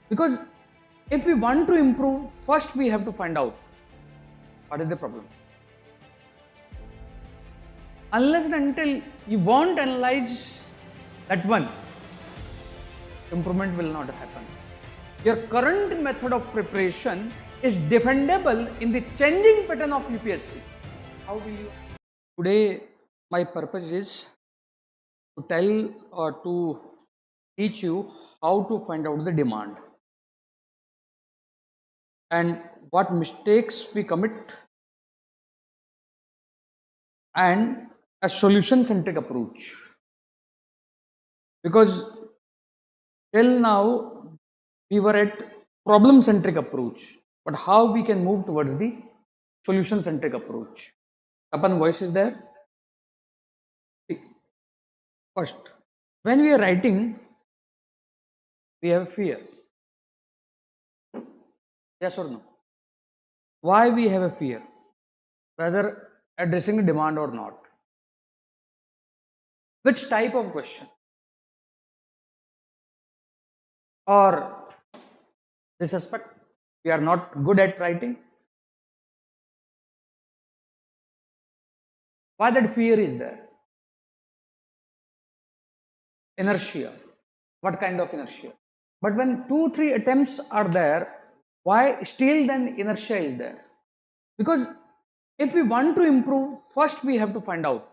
Because if we want to improve, first we have to find out what is the problem. Unless and until you won't analyze that one, improvement will not happen. Your current method of preparation is defendable in the changing pattern of UPSC. How will you? Today, my purpose is to tell or to teach you how to find out the demand and what mistakes we commit and a solution centric approach. Because till now we were at problem centric approach, but how we can move towards the solution centric approach. Tapan, voice is there. First, when we are writing, we have fear. Yes or no? Why we have a fear? Whether addressing a demand or not. Which type of question? Or they suspect we are not good at writing? Why that fear is there? Inertia. What kind of inertia? But when 2-3 attempts are there, why still then inertia is there? Because if we want to improve, first we have to find out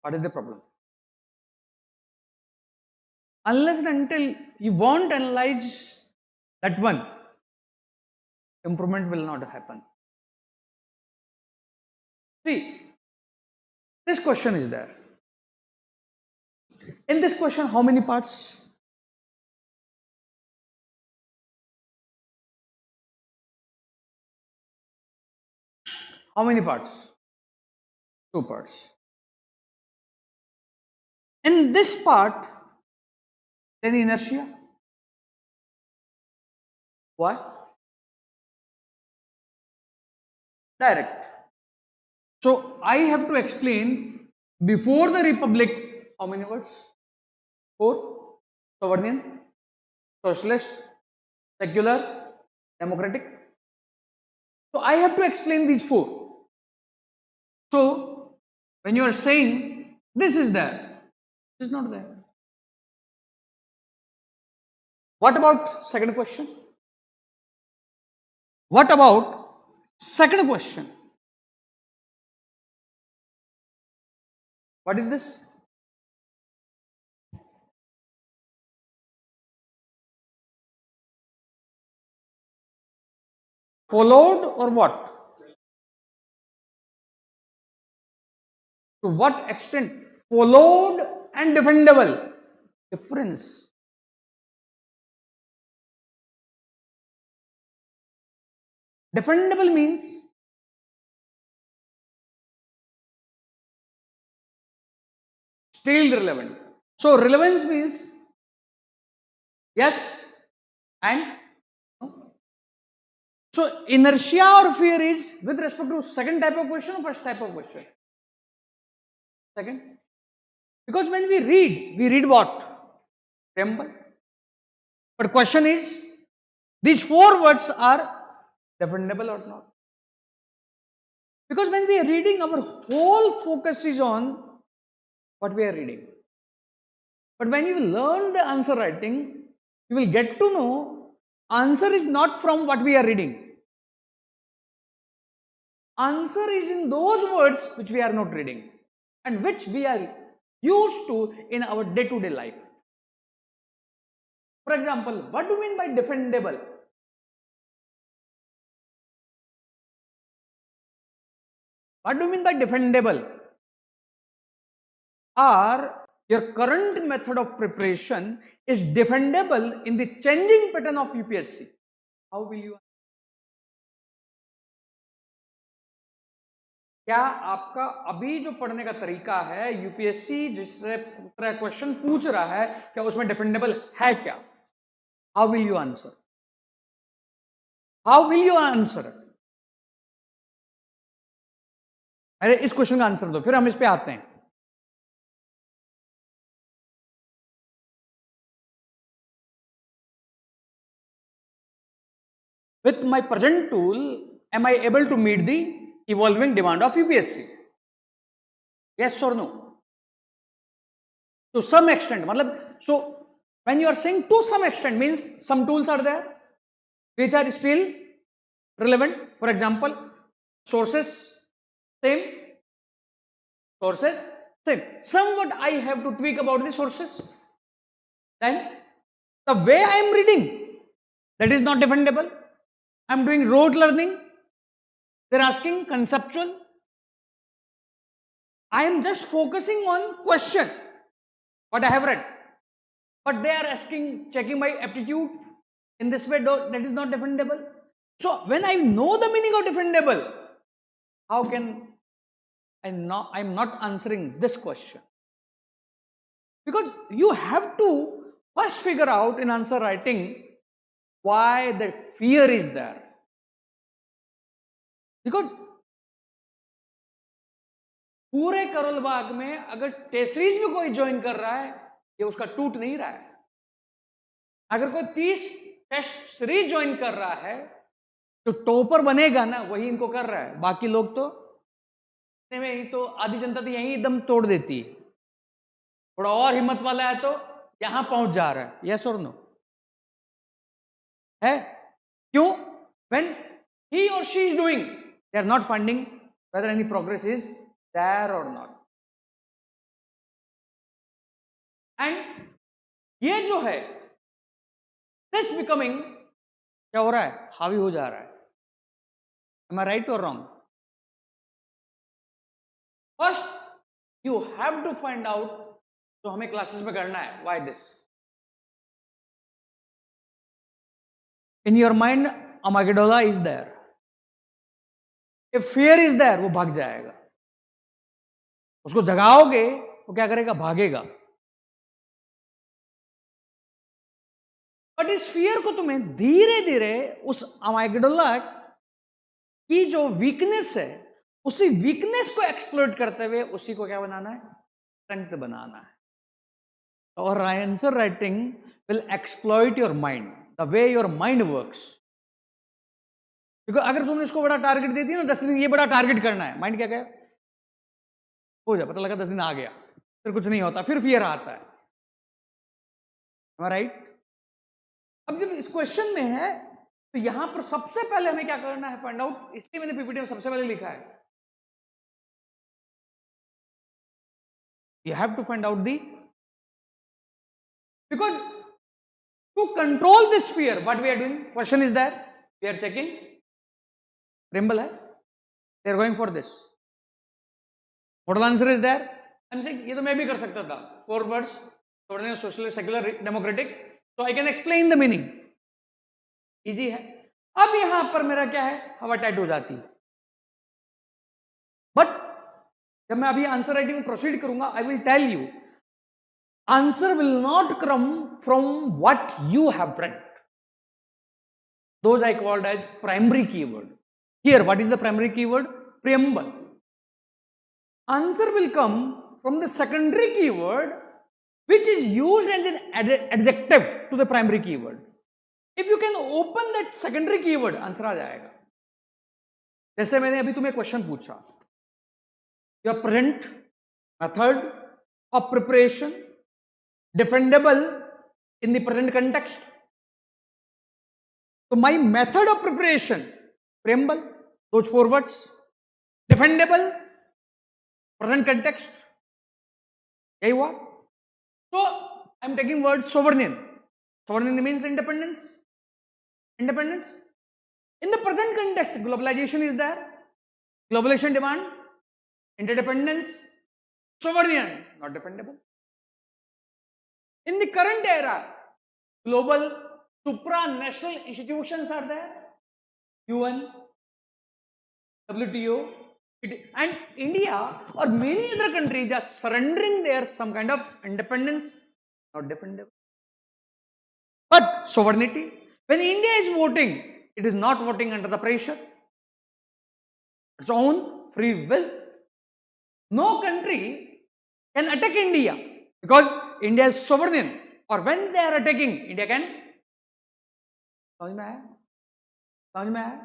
what is the problem. Unless and until you won't analyze that one, improvement will not happen. See, this question is there. In this question, how many parts? How many parts? 2 parts. In this part, then inertia. Why? Direct. So I have to explain before the Republic how many words? 4. Sovereign, socialist, secular, democratic. So I have to explain these 4. So when you are saying this is there, this is not there. What about second question? What about second question? What is this? Followed or what? To what extent? Followed and defendable. Difference. Defendable means still relevant. So relevance means yes and no. So inertia or fear is with respect to second type of question or first type of question? Second. Because when we read what? Remember? But question is, these 4 words are defendable or not? Because when we are reading, our whole focus is on what we are reading. But when you learn the answer writing, you will get to know answer is not from what we are reading. Answer is in those words which we are not reading and which we are used to in our day-to-day life. For example, what do you mean by defendable? What do you mean by defendable? Or your current method of preparation is defendable in the changing pattern of UPSC. How will you? क्या आपका अभी जो पढ़ने का तरीका है UPSC जिससे question पूछ रहा है क्या उसमें डिफेंडेबल है क्या? How will you answer? How will you answer? अरे इस क्वेश्चन का आंसर दो, फिर हम इस पे आते हैं. with my present tool, am I able to meet the evolving demand of UPSC? Yes or no? To some extent, so when you are saying to some extent means some tools are there which are still relevant. For example, sources same, sources same. Somewhat I have to tweak about the sources. Then the way I am reading, that is not defendable. I am doing rote learning. They are asking conceptual. I am just focusing on question, what I have read. But they are asking, checking my aptitude in this way, that is not defendable. So when I know the meaning of defendable, how can I'm not answering this question? Because you have to first figure out in answer writing why the fear is there. Because पूरे करोल बाग में अगर test series में कोई join कर रहा है, ये उसका टूट नहीं रहा है. अगर कोई 30 टेस्ट सीरीज ज्वाइन कर रहा है, तो टॉपर बनेगा ना, वही इनको कर रहा है. बाकी लोग तो में ही तो आधी जनता तो यही दम तोड़ देती है. थोड़ा और हिम्मत वाला है तो यहां पहुंच जा रहा है. यस और नो है? क्यों? when he or she is doing, they are not finding whether any progress is there or not. and ये जो है this becoming क्या हो रहा है? हावी हो जा रहा है. am I right or wrong? First, you have to find out जो हमें क्लासेस में करना है. Why this? In your mind, amygdala is there. If fear is there, वो भाग जाएगा. उसको जगाओगे वो क्या करेगा? भागेगा. बट इस फियर को तुम्हें धीरे धीरे उस amygdala की जो वीकनेस है, उसी वीकनेस को एक्सप्लोइट करते हुए उसी को क्या बनाना है? स्ट्रेंथ बनाना है. और answer writing will exploit your mind, the way your mind works. Because अगर तुमने इसको बड़ा टारगेट दे दिया ना, 10 दिन ये बड़ा टारगेट करना है, माइंड क्या कहे? हो जाए, पता लगा 10 दिन आ गया, फिर कुछ नहीं होता, फिर फियर आता है. राइट? अब जब इस क्वेश्चन में है तो यहां पर सबसे पहले हमें क्या करना है? Find out. इसलिए मैंने पीपीटी में सबसे पहले लिखा है, you have to find out the, because to control this fear, what we are doing? Question is there, we are checking. Tremble hai, they are going for this. Model answer is there. I'm saying ये तो मैं भी कर सकता था. 4 words, थोड़े socialist, secular, democratic, so I can explain the meaning. Easy है. अब यहां पर मेरा क्या है? हवा टाइट हो जाती है. बट जब मैं अभी आंसर राइटिंग में प्रोसीड करूंगा, I will tell you, answer will not come from what you have read. Those I called as primary keyword. Here what is the primary keyword? preamble. Answer will come from the secondary keyword which is used as an adjective to the primary keyword. If you can open that secondary keyword, answer आ जाएगा. जैसे मैंने अभी तुम्हें question पूछा, your present method of preparation defendable in the present context. So my method of preparation, preamble, those 4 words, defendable, present context, यही हुआ. So I am taking word sovereign. Sovereign means independence. Independence. In the present context, globalization is there. Globalization demand, interdependence, sovereign, not defendable. In the current era, global supranational institutions are there. UN, WTO, and India or many other countries are surrendering their some kind of independence, not defendable. But sovereignty, when India is voting, it is not voting under the pressure. Its own free will. No country can attack India because India is sovereign, or when they are attacking, India can. समझ में आया? समझ में आया?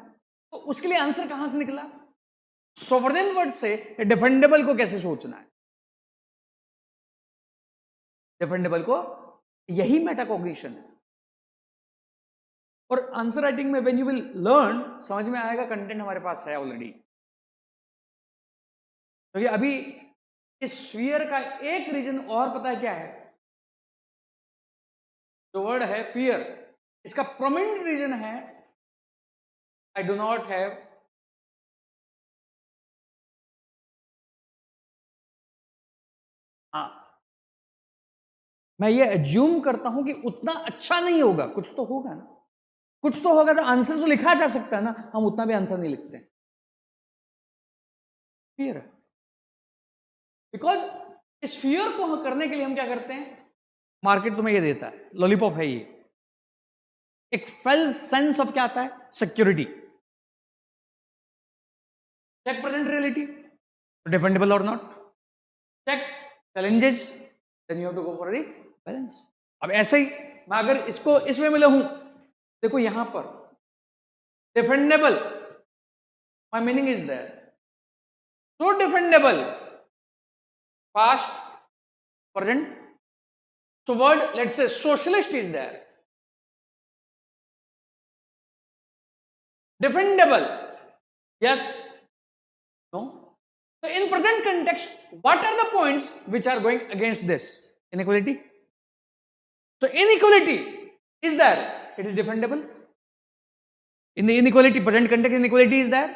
तो उसके लिए answer कहां से निकला? सोवरेन वर्ड से डिफेंडेबल को कैसे सोचना है, डिफेंडेबल को, यही मेटाकॉग्निशन है। और आंसर राइटिंग में व्हेन यू विल लर्न, समझ में आएगा कंटेंट हमारे पास है ऑलरेडी। क्योंकि अभी इस स्फीयर का एक रीजन और पता है क्या है? जो वर्ड है फियर, इसका प्रोमिनेंट रीजन है आई डू नॉट हैव हाँ, मैं ये एज्यूम करता हूं कि उतना अच्छा नहीं होगा, कुछ तो होगा ना, कुछ तो होगा, तो आंसर तो लिखा जा सकता है ना, हम उतना भी आंसर नहीं लिखते। फियर, बिकॉज इस फियर को करने के लिए हम क्या करते हैं? मार्केट तुम्हें ये देता है, लॉलीपॉप है ये, एक फेल सेंस ऑफ क्या आता है? Security. Check present reality, defendable और not, check challenges, then you have to go for the balance. अब ऐसे ही मैं अगर इसको इसमें मिला हूं, देखो यहां पर defendable, my meaning is that so defendable, past, present, so word let's say socialist is there, defendable, yes, no. So in present context, what are the points which are going against this? Inequality. So inequality is there, it is defendable. In the inequality, present context inequality is there.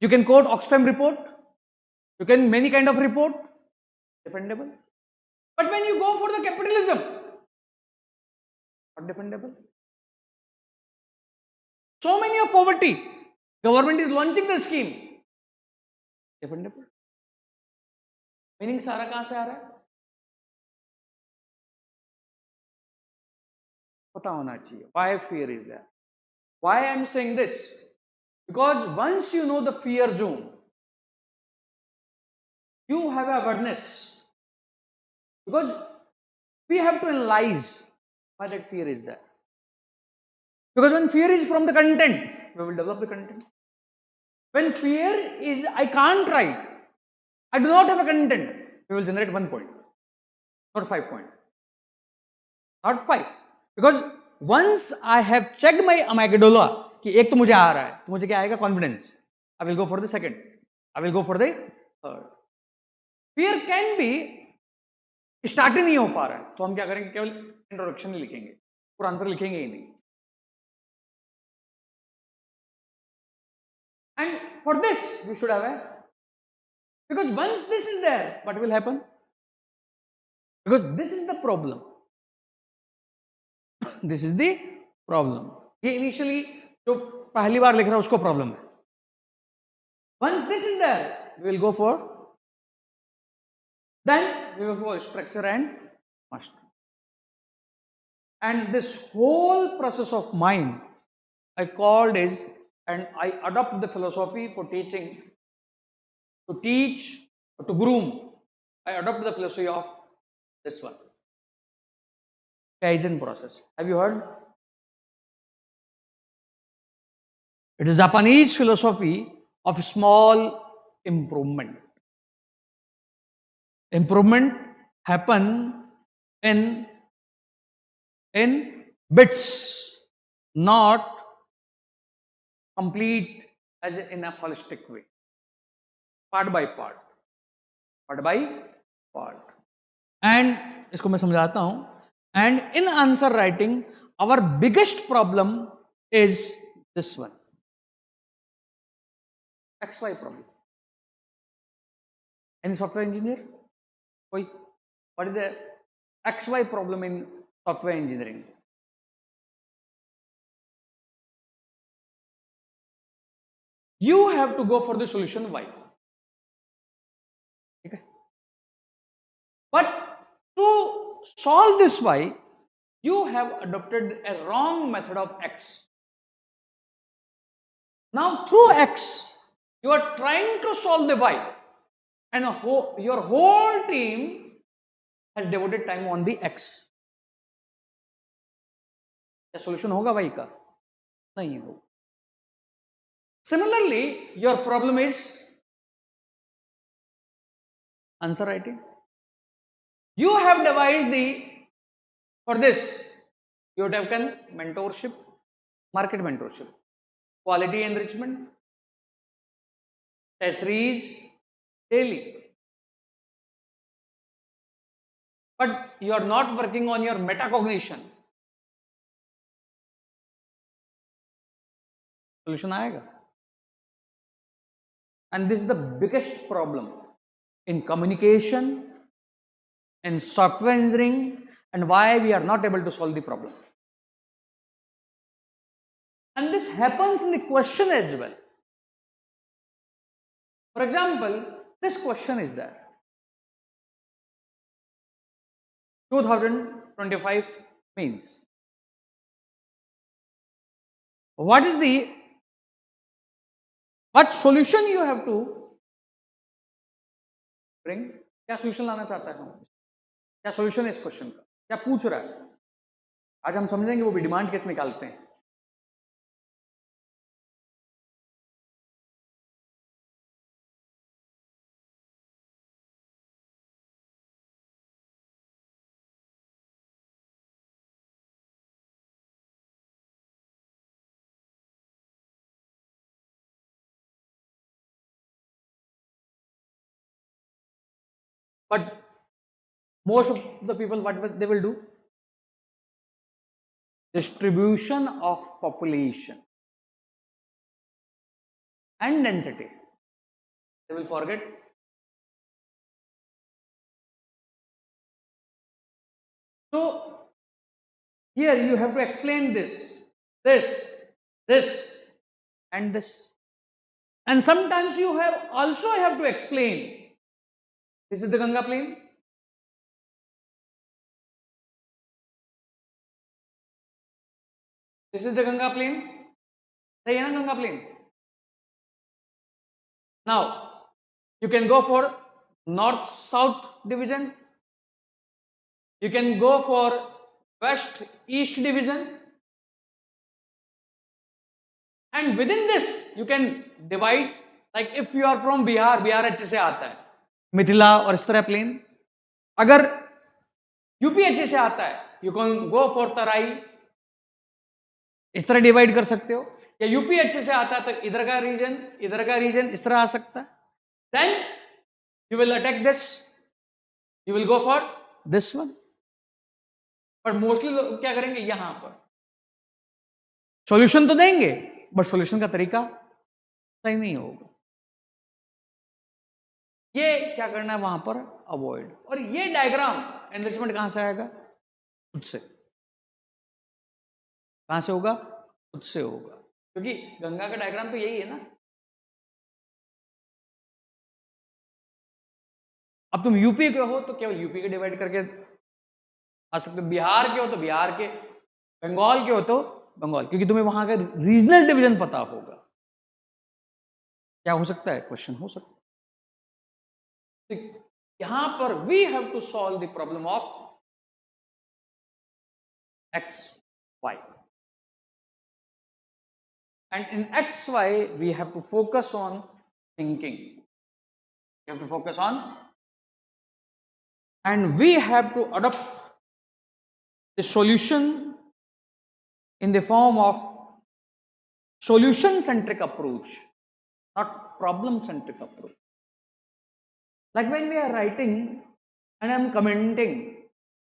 You can quote Oxfam report, you can many kind of report, defendable. But when you go for the capitalism, not defendable. So many of poverty, government is launching the scheme, defendable. Meaning सारा कहां से आ रहा है? पता होना चाहिए why fear is there. Why I am saying this? Because once you know the fear zone, you have awareness. Because we have to analyze why that fear is there. Because when fear is from the content, we will develop the content. When fear is I can't write, I do not have a content, we will generate 1 point, not 5 point, not 5. Because once I have checked my amygdala कि एक तो मुझे आ रहा है, तो मुझे क्या आएगा? Confidence. I will go for the second, I will go for the third. Fear can be start ही नहीं हो पा रहा है, तो हम क्या करेंगे? केवल इंट्रोडक्शन ही लिखेंगे, पूरा आंसर लिखेंगे ही नहीं. And for this you should have a, because once this is there, what will happen? Because this is the problem. This is the problem. ये initially जो पहली बार लिख रहा है उसको प्रॉब्लम है. Once this is there, we will go for, then we will for structure and mastery. And this whole process of mind I called is, and I adopt the philosophy for teaching, to teach, to groom. I adopt the philosophy of this one, Kaizen process. Have you heard? It is Japanese philosophy of small improvement. Improvement happen in bits, not complete as in a holistic way. Part by part, part by part. And इसको मैं समझाता हूं. And in answer writing, our biggest problem is this one, XY problem. Any software engineer? Koi? What is the XY problem in software engineering? You have to go for the solution Y. Okay? But to solve this Y, you have adopted a wrong method of X. Now through X, you are trying to solve the Y, and your whole team has devoted time on the X. क्या solution होगा Y का? नहीं होगा. Similarly, your problem is answer writing. You have devised the, for this, you have taken mentorship, market mentorship, quality enrichment, test series daily. But you are not working on your metacognition. Solution आएगा. And this is the biggest problem in communication, in software engineering, and why we are not able to solve the problem. And this happens in the question as well. For example, this question is there. 2025 means. What solution you have to bring? क्या solution लाना चाहता है हम? क्या solution है इस question का? क्या पूछ रहा है? आज हम समझेंगे वो भी डिमांड कैसे निकालते हैं. But most of the people, what they will do? Distribution of population and density. They will forget. So here you have to explain this, and this. And sometimes you also have to explain. This is the Ganga plain. This is the Ganga plain. Say na Ganga plain. Now you can go for north-south division. You can go for west-east division. And within this, you can divide. Like if you are from Bihar, Bihar अच्छे से आता है, मिथिला और इस तरह plane. अगर UP अच्छे से आता है, यू कैन गो फॉर तराई, इस तरह डिवाइड कर सकते हो. या यूपी अच्छे से आता है तो इधर का रीजन इस तरह आ सकता है. Then you will attack this, you will go for this one. But mostly लोग क्या करेंगे, यहां पर सॉल्यूशन तो देंगे बट सॉल्यूशन का तरीका सही नहीं होगा. ये क्या करना है वहां पर, अवॉइड. और ये डायग्राम एनरिचमेंट कहां से आएगा? खुद से. कहां से होगा? खुद से होगा. क्योंकि गंगा का डायग्राम तो यही है ना. अब तुम यूपी के हो तो केवल यूपी के डिवाइड करके आ सकते हो. बिहार के हो तो बिहार के, बंगाल के हो तो बंगाल, क्योंकि तुम्हें वहां का रीजनल डिवीजन पता होगा. क्या हो सकता है? क्वेश्चन हो सकता है. यहां पर we have to solve the problem of X Y. And in XY, we have to focus on thinking. We have to focus on, and we have to adopt the solution in the form of solution-centric approach, not problem-centric approach. Like when we are writing and I am commenting,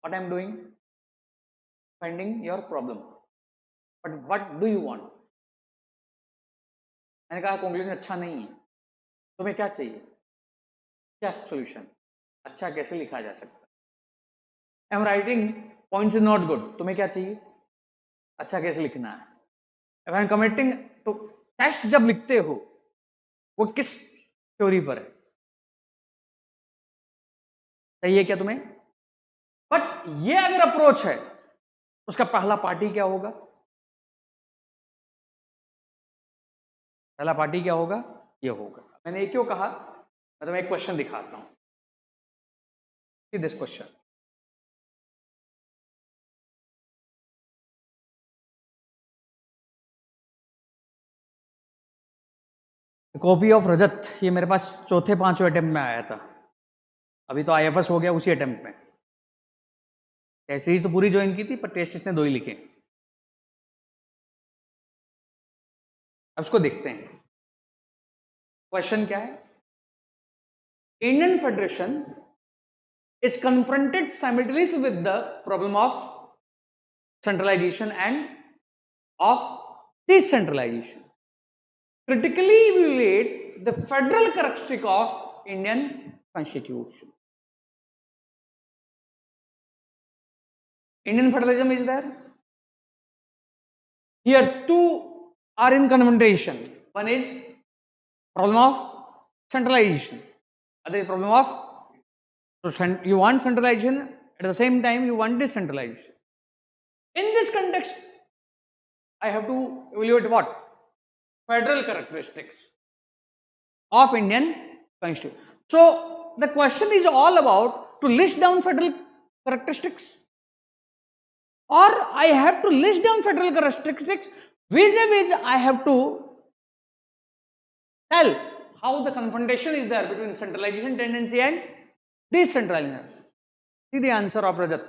what I am doing? Finding your problem. But what do you want? मैंने कहा conclusion अच्छा नहीं है, तुम्हें क्या चाहिए? क्या solution? अच्छा कैसे लिखा जा सकता है? I am writing, points is not good, तुम्हें क्या चाहिए? अच्छा कैसे लिखना है? इफ आई एम कमिटिंग, तो टेस्ट जब लिखते हो वो किस थ्योरी पर है? चाहिए क्या तुम्हें? बट ये अगर अप्रोच है, उसका पहला पार्टी क्या होगा? पहला पार्टी क्या होगा? ये होगा. मैंने ये क्यों कहा? मैं तुम्हें एक क्वेश्चन दिखाता हूं. See this question. Copy of Rajat, ये मेरे पास चौथे पांचवें अटेम्प्ट में आया था, अभी तो IFS हो गया उसी अटेम्प्ट में। टेस्ट सीरीज तो पूरी ज्वाइन की थी पर टेस्ट इसने 2 ही लिखे। अब इसको देखते हैं, क्वेश्चन क्या है। Indian federation is confronted simultaneously with the problem of centralisation and of decentralisation. Critically evaluate the federal characteristic of Indian Constitution. Indian federalism is there. Here two are in confrontation. One is problem of centralization. Other is problem of, so you want centralization, at the same time you want decentralization. In this context, I have to evaluate what? Federal characteristics of Indian Constitution. So the question is all about to list down federal characteristics, or I have to list down federal characteristics vis-a-vis I have to tell how the confrontation is there between centralization tendency and decentralization. See the answer of Rajat.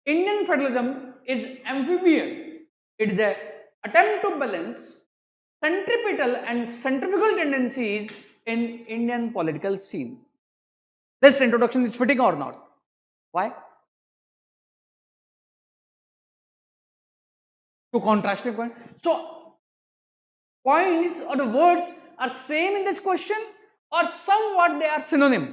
Indian federalism is amphibian. It is an attempt to balance centripetal and centrifugal tendencies in Indian political scene. This introduction is fitting or not? Why? Two contrasting points. So, points or the words are same in this question, or somewhat they are synonym.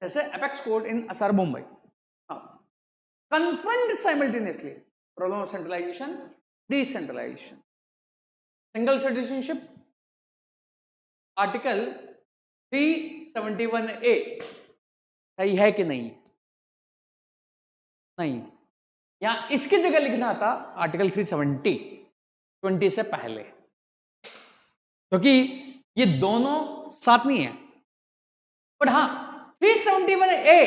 जैसे apex court in Asar Mumbai. Confront simultaneously problem of centralization, decentralization. Single citizenship, article 371A सही है कि नहीं? नहीं, यहां इसकी जगह लिखना था आर्टिकल 370, 20 से पहले, क्योंकि ये दोनों साथ नहीं है। बट हाँ 371A,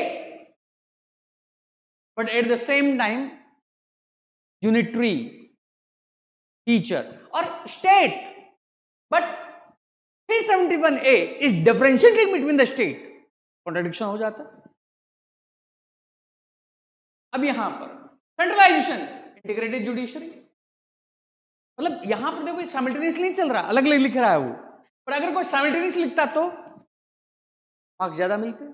but at the same time unitary feature or state, but 371A is differentiating between the state. Contradiction हो जाता है। अब यहां पर सेंट्रलाइजेशन, इंटीग्रेटेड जुडिशरी, मतलब यहां पर देखो साइमल्टेनियसली नहीं चल रहा, अलग अलग लिख रहा है वो, पर अगर कोई साइमल्टेनियस लिखता तो मार्क्स ज्यादा मिलते।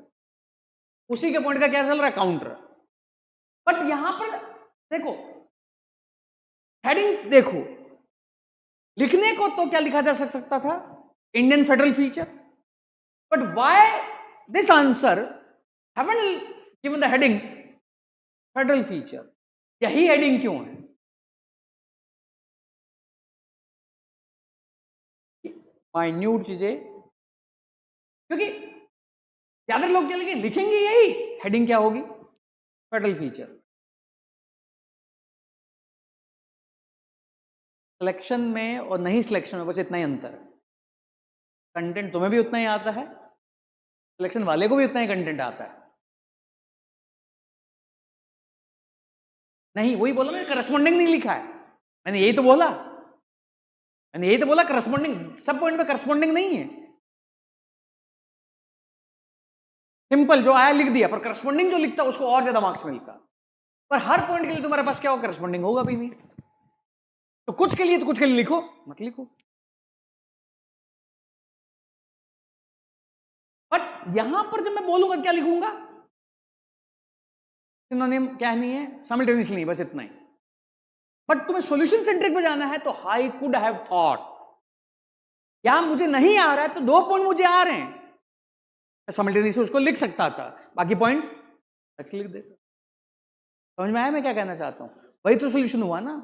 उसी के पॉइंट का क्या चल रहा है, काउंटर। बट यहां पर देखो हेडिंग, देखो लिखने को तो क्या लिखा जा सकता था, Indian federal feature, but why this answer haven't given the heading federal feature? यही हेडिंग क्यों है? माइन्यूट चीजें, क्योंकि ज्यादा लोग क्या लिखेंगे यही हेडिंग क्या होगी, फेडरल फीचर। सिलेक्शन में और नहीं सिलेक्शन में बस इतना ही अंतर है। कंटेंट तुम्हें भी उतना ही आता है, सिलेक्शन वाले को भी उतना ही कंटेंट आता है। नहीं, वही बोला मैंने, करस्पॉन्डिंग नहीं लिखा है, मैंने यही तो बोला, करस्पॉन्डिंग सब पॉइंट पे करस्पॉन्डिंग नहीं है। सिंपल जो आया लिख दिया, पर करस्पॉन्डिंग जो लिखता उसको और ज्यादा मार्क्स मिलता। पर हर पॉइंट के लिए तुम्हारे पास क्या हो, करस्पॉन्डिंग होगा भी नहीं। तो कुछ के लिए लिखो, मत लिखो। बट यहां पर जब मैं बोलूंगा क्या लिखूंगा, सिनोनिम क्या नहीं है, साइमल्टेनियसली नहीं, बस इतना ही। बट तुम्हें सॉल्यूशन सेंट्रिक पे जाना है तो आई कुड हैव थॉट, यहां मुझे नहीं आ रहा है तो 2 पॉइंट मुझे आ रहे हैं, साइमल्टेनियसली उसको लिख सकता था, बाकी पॉइंट एक्स लिख देता। समझ में आया मैं क्या कहना चाहता हूं? वही तो सॉल्यूशन हुआ ना,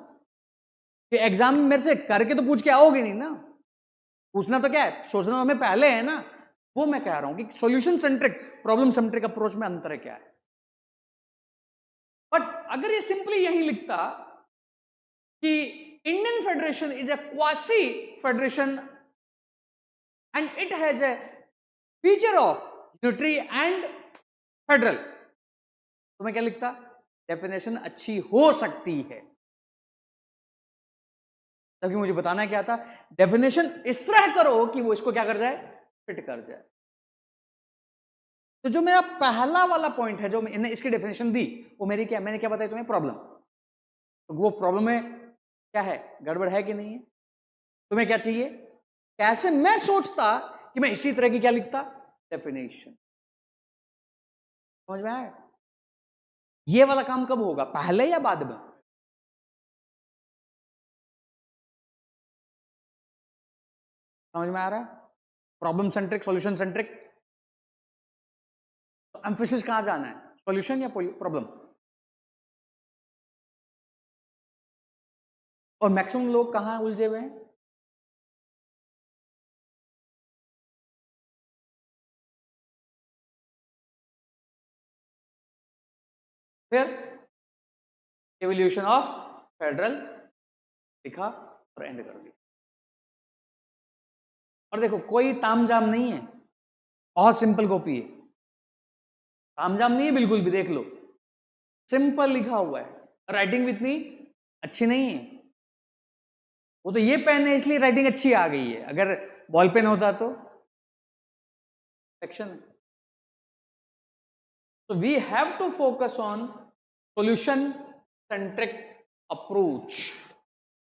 कि एग्जाम में मेरे से करके तो पूछ के आओगे नहीं ना, पूछना तो क्या है, सोचना हमें पहले है ना। वो मैं कह रहा हूं कि solution centric, problem centric approach में अंतर है क्या है। बट अगर ये सिंपली यही लिखता कि Indian federation is a quasi federation and it has a feature of unitary and federal, तो मैं क्या लिखता, डेफिनेशन अच्छी हो सकती है। जबकि मुझे बताना क्या था, डेफिनेशन इस तरह करो कि वो इसको क्या कर जाए, फिट कर जाए। तो जो मेरा पहला वाला पॉइंट है, जो मैंने इसकी डेफिनेशन दी, वो मेरी क्या, मैंने क्या बताया तुम्हें, प्रॉब्लम। तो वो प्रॉब्लम में क्या है, गड़बड़ है कि नहीं है। तुम्हें क्या चाहिए, कैसे मैं सोचता कि मैं इसी तरह की क्या लिखता, डेफिनेशन। समझ में आया। ये वाला काम कब होगा, पहले या बाद में। समझ में आ रहा है, प्रॉब्लम सेंट्रिक, सॉल्यूशन सेंट्रिक। तो एम्फेसिस कहां जाना है, सॉल्यूशन या प्रॉब्लम। और मैक्सिमम लोग कहां उलझे हुए हैं, फिर एवोल्यूशन ऑफ फेडरल लिखा और एंड कर दिया। और देखो कोई तामझाम नहीं है, बहुत सिंपल कॉपी है, तामझाम नहीं है बिल्कुल भी, देख लो सिंपल लिखा हुआ है। राइटिंग भी इतनी अच्छी नहीं है, वो तो ये पेन है इसलिए राइटिंग अच्छी आ गई है, अगर बॉल पेन होता तो section. So we have to focus on solution centric approach,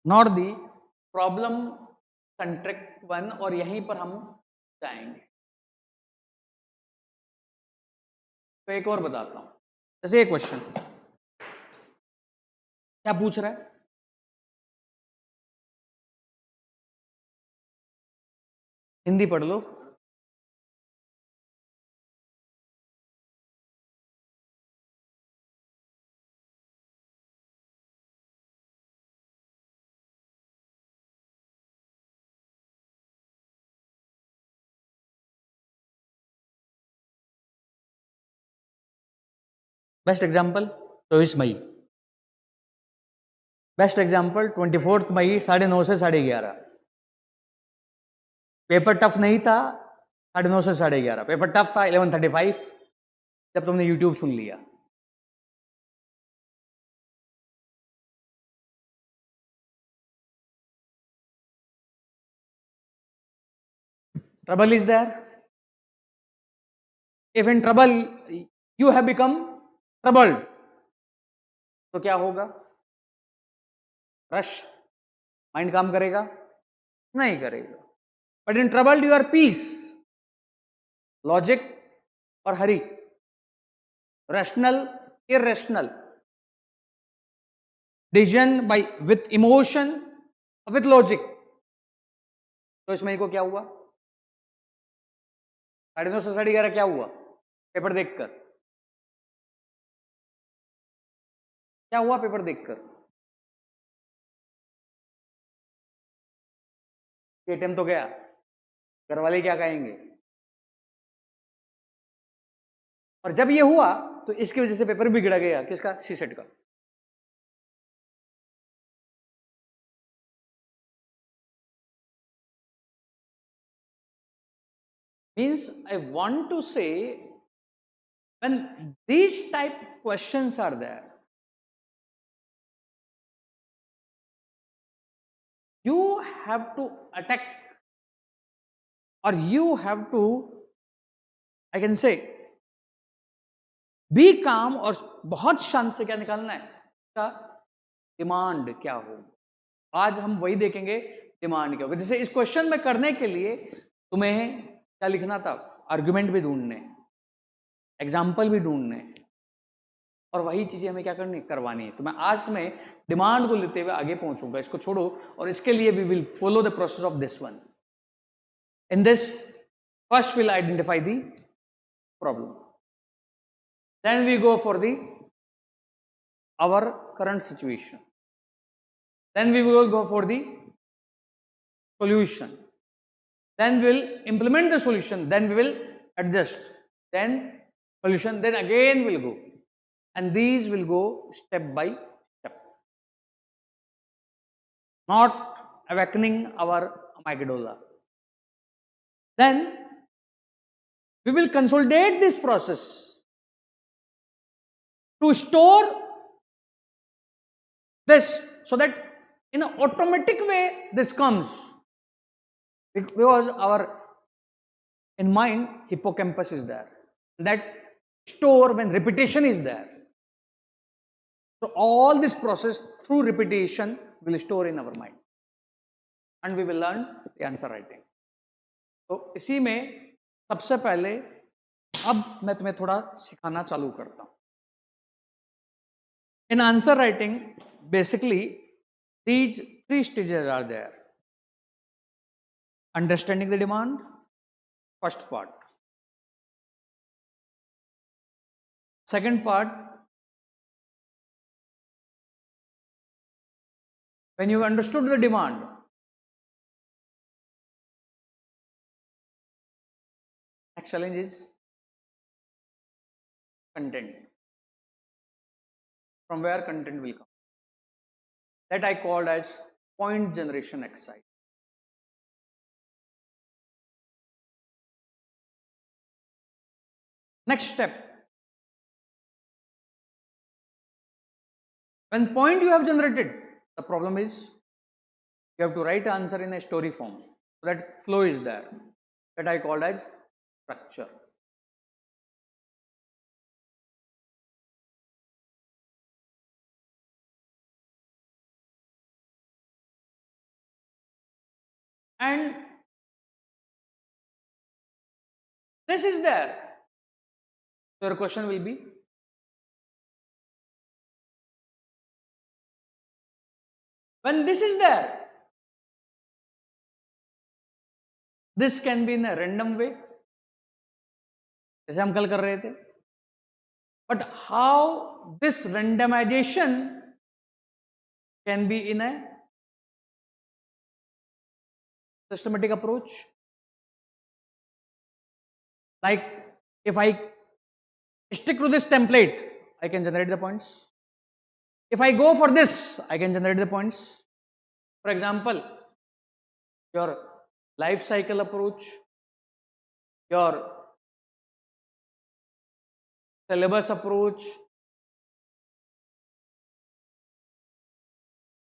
not the problem centric one, और यहीं पर हम जाएंगे। तो एक और बताता हूं, जैसे एक क्वेश्चन क्या पूछ रहा है, हिंदी पढ़ लो। बेस्ट एग्जाम्पल 24 मई, बेस्ट एग्जाम्पल 24 मई 9:30 से 11:30। पेपर टफ नहीं था 9:30 से 11:30, पेपर टफ था 11:35 जब तुमने यूट्यूब सुन लिया। Trouble is there. If in trouble you have become troubled, तो क्या होगा, रश, माइंड काम करेगा, नहीं करेगा। But in troubled you are peace, logic और hurry, rational irrational, decision by with emotion with logic. तो इस मई को क्या हुआ, 9:30 से 11:30 क्या हुआ, पेपर देखकर क्या हुआ, पेपर देखकर एटीएम तो गया, घर वाले क्या कहेंगे। और जब ये हुआ तो इसकी वजह से पेपर बिगड़ा गया, किसका, सीसेट का। Means I want to say, when these type questions are there, you have to attack, or you have to, I can say, be calm, और बहुत शांत से क्या निकालना है, इसका डिमांड क्या होगा। आज हम वही देखेंगे, डिमांड क्या होगा। जैसे इस क्वेश्चन में करने के लिए तुम्हें क्या लिखना था, आर्गुमेंट भी ढूंढने, एग्जाम्पल भी ढूंढने, और वही चीजें हमें क्या करनी, करवानी है। तो मैं आज तुम्हें डिमांड को लेते हुए आगे पहुंचूंगा, इसको छोड़ो, और इसके लिए we will follow the process of this one. In this first will identify the problem, then we go for the our current situation, then we will go for the solution, then we will implement the solution, then we will adjust, then solution, then again we'll go, and these will go step by step, not awakening our amygdala. Then we will consolidate this process to store this, so that In an automatic way, this comes because our in mind hippocampus is there. That store when repetition is there. So all this process through repetition will store in our mind, and we will learn the answer writing. तो इसी में सबसे पहले अब मैं तुम्हें थोड़ा सिखाना चालू करता हूं. In answer writing, basically these three stages are there. Understanding the demand, first part. Second part, when you understood the demand, next challenge is content. From where content will come. That I called as point generation exercise. Next step. When point you have generated, the problem is you have to write answer in a story form. So that flow is there. That I called as structure. And this is there. So your question will be, when this is there, this can be in a random way, जैसे हम कल कर रहे थे. But how this randomization can be in a systematic approach? Like if I stick to this template, I can generate the points. If I go for this, I can generate the points. For example, your life cycle approach, your syllabus approach,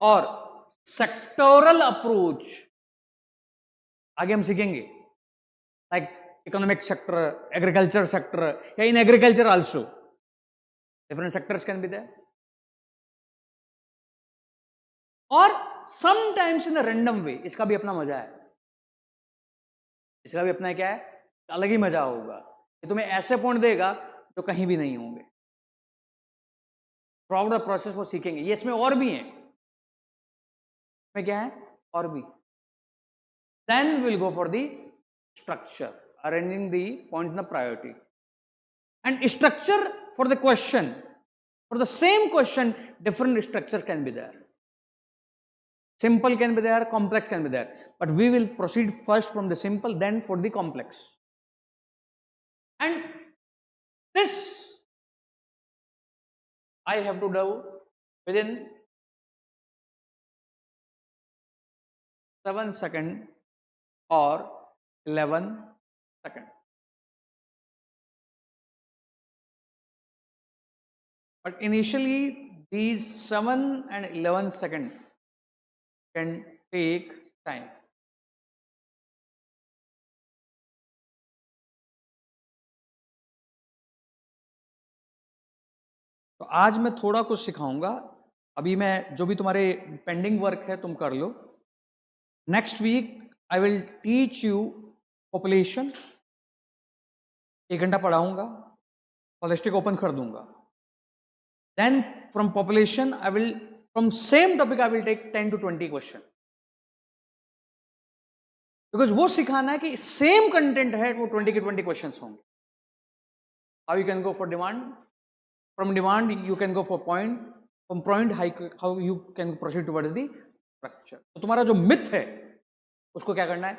और sectoral approach आगे हम सीखेंगे. Like economic sector, agriculture sector, या in agriculture also different sectors can be there. और sometimes in a random way. इसका भी अपना मजा है. इसका भी अपना क्या है, अलग ही मजा होगा. ये तुम्हें ऐसे पॉइंट देगा जो कहीं भी नहीं होंगे. थ्रू आउट द प्रोसेस वो सीखेंगे. ये इसमें और भी है. में क्या है और भी. Then we will go for the structure, arranging the points in the priority. And structure for the question, for the same question, different structures can be there. Simple can be there, complex can be there. But we will proceed first from the simple, then for the complex. And this I have to do within 7 seconds or 11 seconds. But initially these 7 and 11 seconds can take time. तो आज मैं थोड़ा कुछ सिखाऊंगा. अभी मैं जो भी तुम्हारे पेंडिंग वर्क है तुम कर लो. Next week I will teach you population. 1 घंटा पढ़ाऊंगा, होलिस्टिक ओपन कर दूंगा. Then from population I will from same topic I will take 10 to 20 question. Because वो सिखाना है कि सेम कंटेंट है, वो 20 के 20 क्वेश्चन होंगे. How you can go for demand. From demand, you can go for point. From point, how you can proceed towards the structure. तो तुम्हारा जो मिथ है उसको क्या करना है,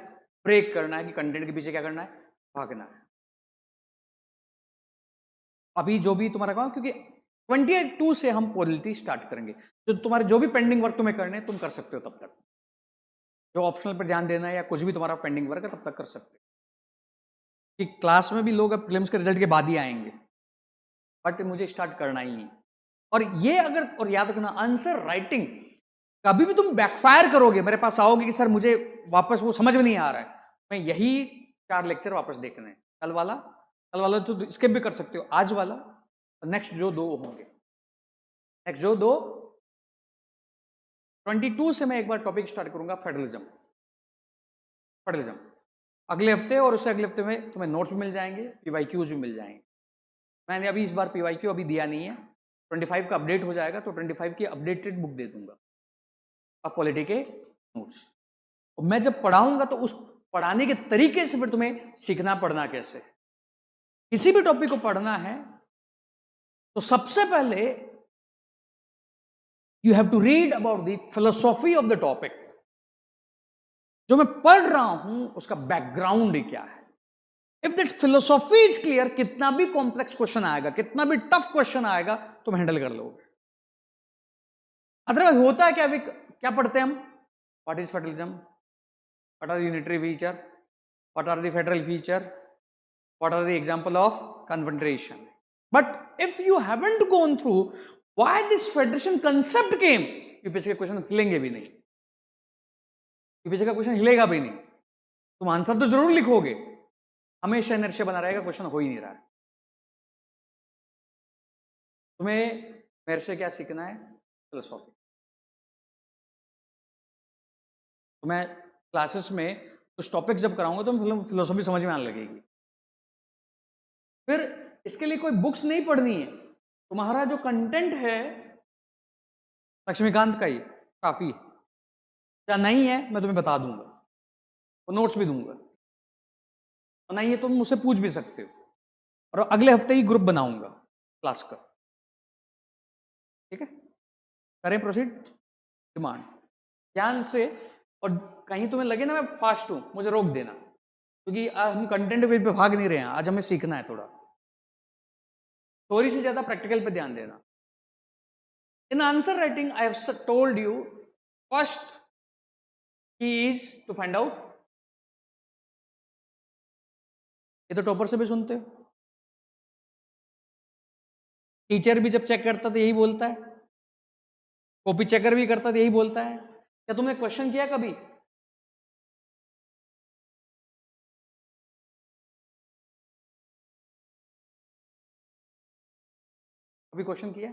ब्रेक करना है कि कंटेंट के पीछे क्या करना है, भागना है. अभी जो भी तुम्हारा काम, क्योंकि 22 से हम पॉलिटी स्टार्ट करेंगे. तो तुम्हारे जो भी पेंडिंग वर्क तुम्हें करने तुम कर सकते हो तब तक. जो ऑप्शनल पर ध्यान देना है या कुछ भी तुम्हारा पेंडिंग वर्क है तब तक कर सकते हो. कि क्लास में भी लोग अब प्रीलिम्स के रिजल्ट के बाद ही आएंगे, बट मुझे स्टार्ट करना ही है. और ये अगर, और याद रखना, आंसर राइटिंग कभी भी तुम बैकफायर करोगे, मेरे पास आओगे कि सर मुझे वापस वो समझ में नहीं आ रहा है, मैं यही 4 लेक्चर वापस देखने हैं, कल वाला तो स्किप भी कर सकते हो, आज वाला, नेक्स्ट जो 2 होंगे, नेक्स्ट जो 2 22 से मैं एक बार टॉपिक स्टार्ट करूंगा फेडरलिज्म। अगले हफ्ते और उससे अगले हफ्ते में तुम्हें नोट्स भी मिल जाएंगे, पीवाईक्यूज भी मिल जाएंगे। मैंने अभी इस बार पीवाईक्यू अभी दिया नहीं है, 25 का अपडेट हो जाएगा तो 25 की अपडेटेड बुक दे दूंगा अब पॉलिटी के नोट्स। और मैं जब पढ़ाऊंगा तो उस पढ़ाने के तरीके से फिर तुम्हें सीखना पढ़ना कैसे। किसी भी टॉपिक को पढ़ना है तो सबसे पहले you have to read about the philosophy of the topic. जो मैं पढ़ रहा हूं उसका बैकग्राउंड क्या है। If that philosophy is clear, कितना भी कॉम्प्लेक्स क्वेश्चन आएगा, कितना भी टफ क्वेश्चन आएगा, तुम हैंडल कर लोगे। अदरवाइज होता है क्या, क्या पढ़ते हैं हम, what is federalism, what are unitary feature, what are the federal feature, what are the example of confederation. But if you haven't gone through why this federation concept came, UPSC के question हिलेंगे भी नहीं, UPSC का question हिलेगा भी नहीं। तुम answer तो जरूर लिखोगे, हमेशा इनर्शिया बना रहेगा, क्वेश्चन हो ही नहीं रहा है। तुम्हें मेरे से क्या सीखना है, फिलोसॉफी। तो मैं क्लासेस में कुछ टॉपिक्स जब कराऊंगा तो फिलोसॉफी समझ में आने लगेगी। फिर इसके लिए कोई बुक्स नहीं पढ़नी है, तुम्हारा जो कंटेंट है लक्ष्मीकांत का ही काफी है, क्या नहीं है मैं तुम्हें बता दूंगा, और नोट्स भी दूंगा, और नहीं है तो तुम मुझसे पूछ भी सकते हो, और अगले हफ्ते ही ग्रुप बनाऊंगा क्लास का, ठीक है। करें प्रोसीड। डिमांड ध्यान से, और कहीं तुम्हें लगे ना मैं फास्ट हूं, मुझे रोक देना, क्योंकि आज हम कंटेंट पे भाग नहीं रहे हैं, आज हमें सीखना है थोड़ा, थोड़ी से ज्यादा प्रैक्टिकल पे ध्यान देना। In answer writing I have told you first की इज टू फाइंड आउट, ये तो टॉपर से भी सुनते हो, टीचर भी जब चेक करता तो यही बोलता है, कॉपी चेकर भी करता तो यही बोलता है। क्या तुमने क्वेश्चन किया कभी, कभी क्वेश्चन किया,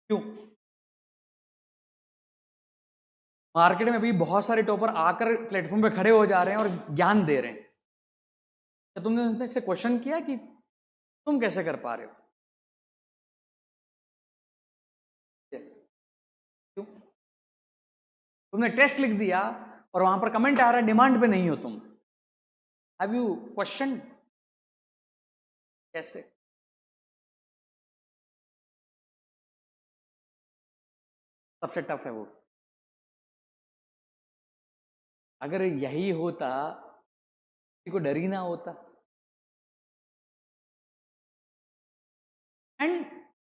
क्यों? मार्केट में अभी बहुत सारे टॉपर आकर प्लेटफॉर्म पे खड़े हो जा रहे हैं और ज्ञान दे रहे हैं, क्या तुमने उनसे इससे क्वेश्चन किया कि तुम कैसे कर पा रहे हो, क्यों? तुमने टेस्ट लिख दिया और वहां पर कमेंट आ रहा है डिमांड पे नहीं हो तुम, हैव यू क्वेश्चन कैसे? सबसे टफ है वो। अगर यही होता, किसी को डर ही ना होता। एंड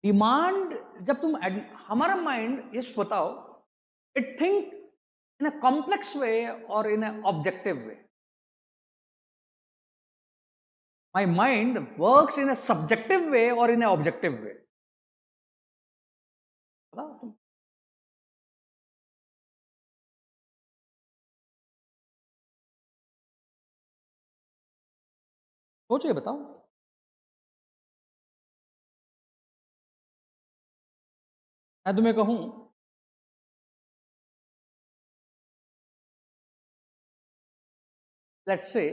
डिमांड जब तुम हमारा माइंड इस बताओ, it think in a complex way और in a objective way. My mind works in a subjective way और इन अ ऑब्जेक्टिव वे। बताओ तुम, सोचो ये बताओ। मैं तुम्हें कहूं लेट्स से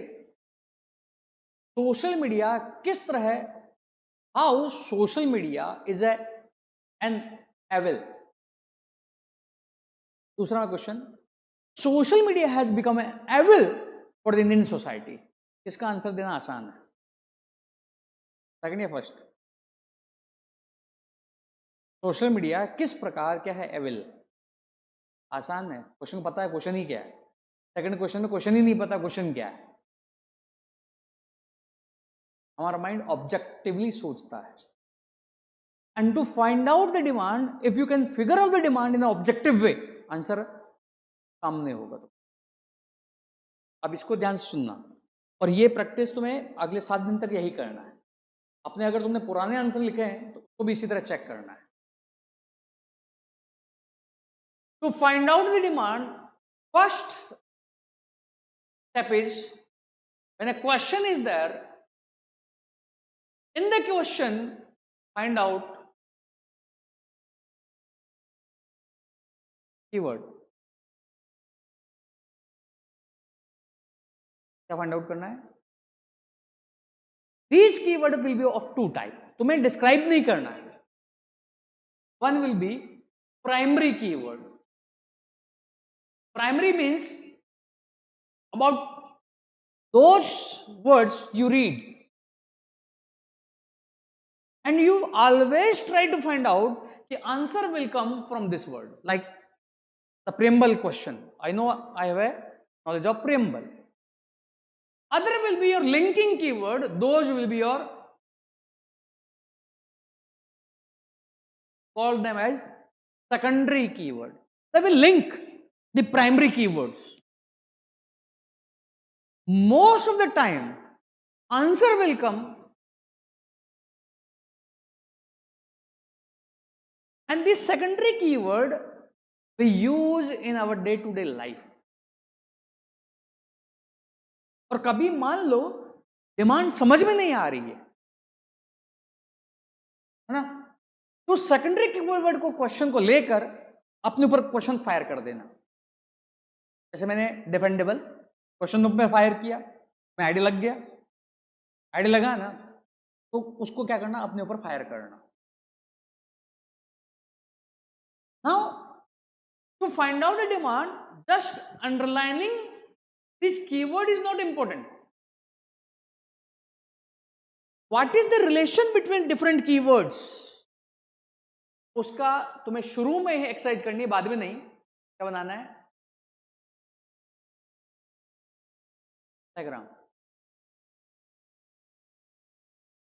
सोशल मीडिया किस तरह, how social media is an evil. दूसरा question, social media has become evil for the Indian society. इसका आंसर देना आसान है, सेकंड या फर्स्ट? सोशल मीडिया किस प्रकार क्या है एविल, आसान है, क्वेश्चन पता है क्वेश्चन ही क्या है। सेकंड क्वेश्चन में क्वेश्चन ही नहीं पता क्वेश्चन क्या है। हमारा माइंड ऑब्जेक्टिवली सोचता है, and to find out the demand, if you can figure out the demand in objective way, answer सामने होगा। तो अब इसको ध्यान से सुनना, और ये प्रैक्टिस तुम्हें अगले 7 दिन तक यही करना है। अपने अगर तुमने पुराने आंसर लिखे हैं तो उसको भी इसी तरह चेक करना है। To find out the demand, first step is, when a question is there, in the question find out keyword. क्या फाइंड आउट करना है? These keyword will be of two type. तुम्हें डिस्क्राइब नहीं करना है. One will be primary keyword. Primary means about those words you read, and you always try to find out the answer will come from this word. Like the preamble question, I know I have a knowledge of preamble. Other will be your linking keyword, those will be your, call them as secondary keyword. They will link the primary keywords. Most of the time answer will come, and this secondary keyword we use in our day to day life. और कभी मान लो demand समझ में नहीं आ रही है ना, तो सेकेंडरी कीवर्ड को, क्वेश्चन को लेकर अपने ऊपर क्वेश्चन फायर कर देना. जैसे मैंने डिफेंडेबल क्वेश्चन पे फायर किया, मैं आईडी लग गया, आईडी लगा ना, तो उसको क्या करना, अपने ऊपर फायर करना. Now to find out the demand, just underlining this keyword is not important. What is the relation between different keywords, उसका तुम्हें शुरू में ही एक्सरसाइज करनी है, बाद में नहीं. क्या बनाना है? Diagram,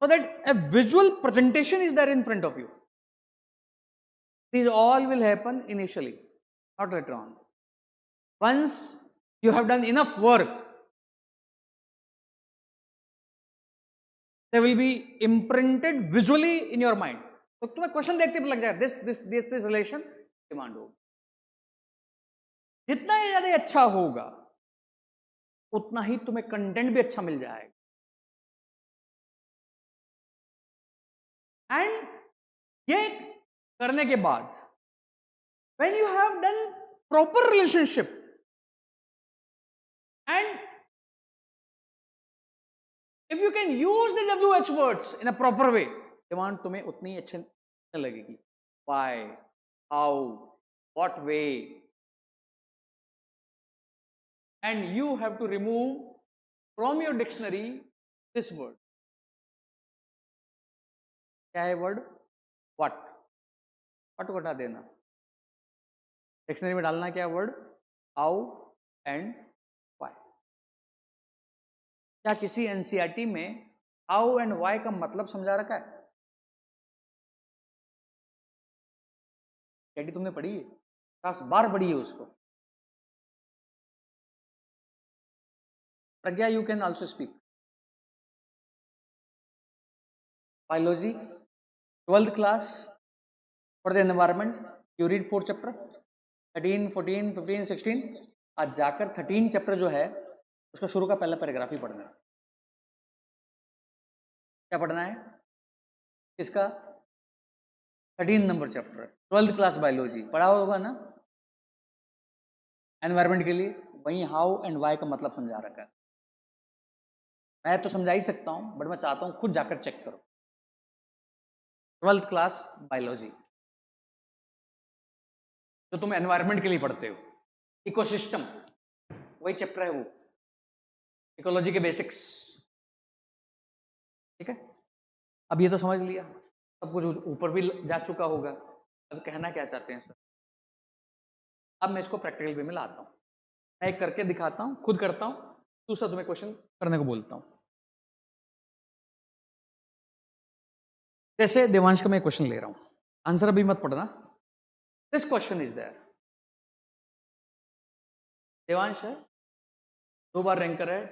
so that a visual presentation is there in front of you. These all will happen initially, not later on. Once you have done enough work, they will be imprinted visually in your mind. तो तुम्हें question देखते लग जाएगा, this relation demand होगा. जितना ही ज्यादा अच्छा होगा उतना ही तुम्हें कंटेंट भी अच्छा मिल जाएगा. एंड ये करने के बाद, when you have done proper relationship and if you can use the WH words in a proper way, demand तुम्हें उतनी अच्छी लगेगी. Why, how, what way, and you have to remove from your dictionary this word. क्या है word? what. what को हटा देना, dictionary में डालना क्या वर्ड? how and why. क्या किसी एनसीईआरटी में how and why का मतलब समझा रखा है? क्या तुमने पढ़ी है? 10 बार पढ़ी है उसको. Pragya, you can also speak. Biology 12th class for the environment, you read 4 chapter 13, 14, 15, 16. आज जाकर 13 चैप्टर जो है उसका शुरू का पहला पैराग्राफ ही पढ़ना है. क्या पढ़ना है? इसका 13 number chapter, 12th class biology पढ़ा होगा ना. एनवायरमेंट के लिए वहीं हाउ एंड वाई का मतलब समझा रखा है. मैं तो समझा ही सकता हूं, बट मैं चाहता हूं खुद जाकर चेक करो. 12th क्लास बायोलॉजी जो तुम एनवायरमेंट के लिए पढ़ते हो, इकोसिस्टम, वही चैप्टर है वो, इकोलॉजी के बेसिक्स. ठीक है, अब ये तो समझ लिया, सब कुछ ऊपर भी जा चुका होगा. अब कहना क्या चाहते हैं सर? अब मैं इसको प्रैक्टिकल वे में लाता हूं. मैं एक करके दिखाता हूं, खुद करता हूं, दूसरा तुम्हें क्वेश्चन करने को बोलता हूं. जैसे देवांश का मैं क्वेश्चन ले रहा हूं, आंसर अभी मत पढ़ना. This question is there. Devansh है, 2 बार रैंकर है,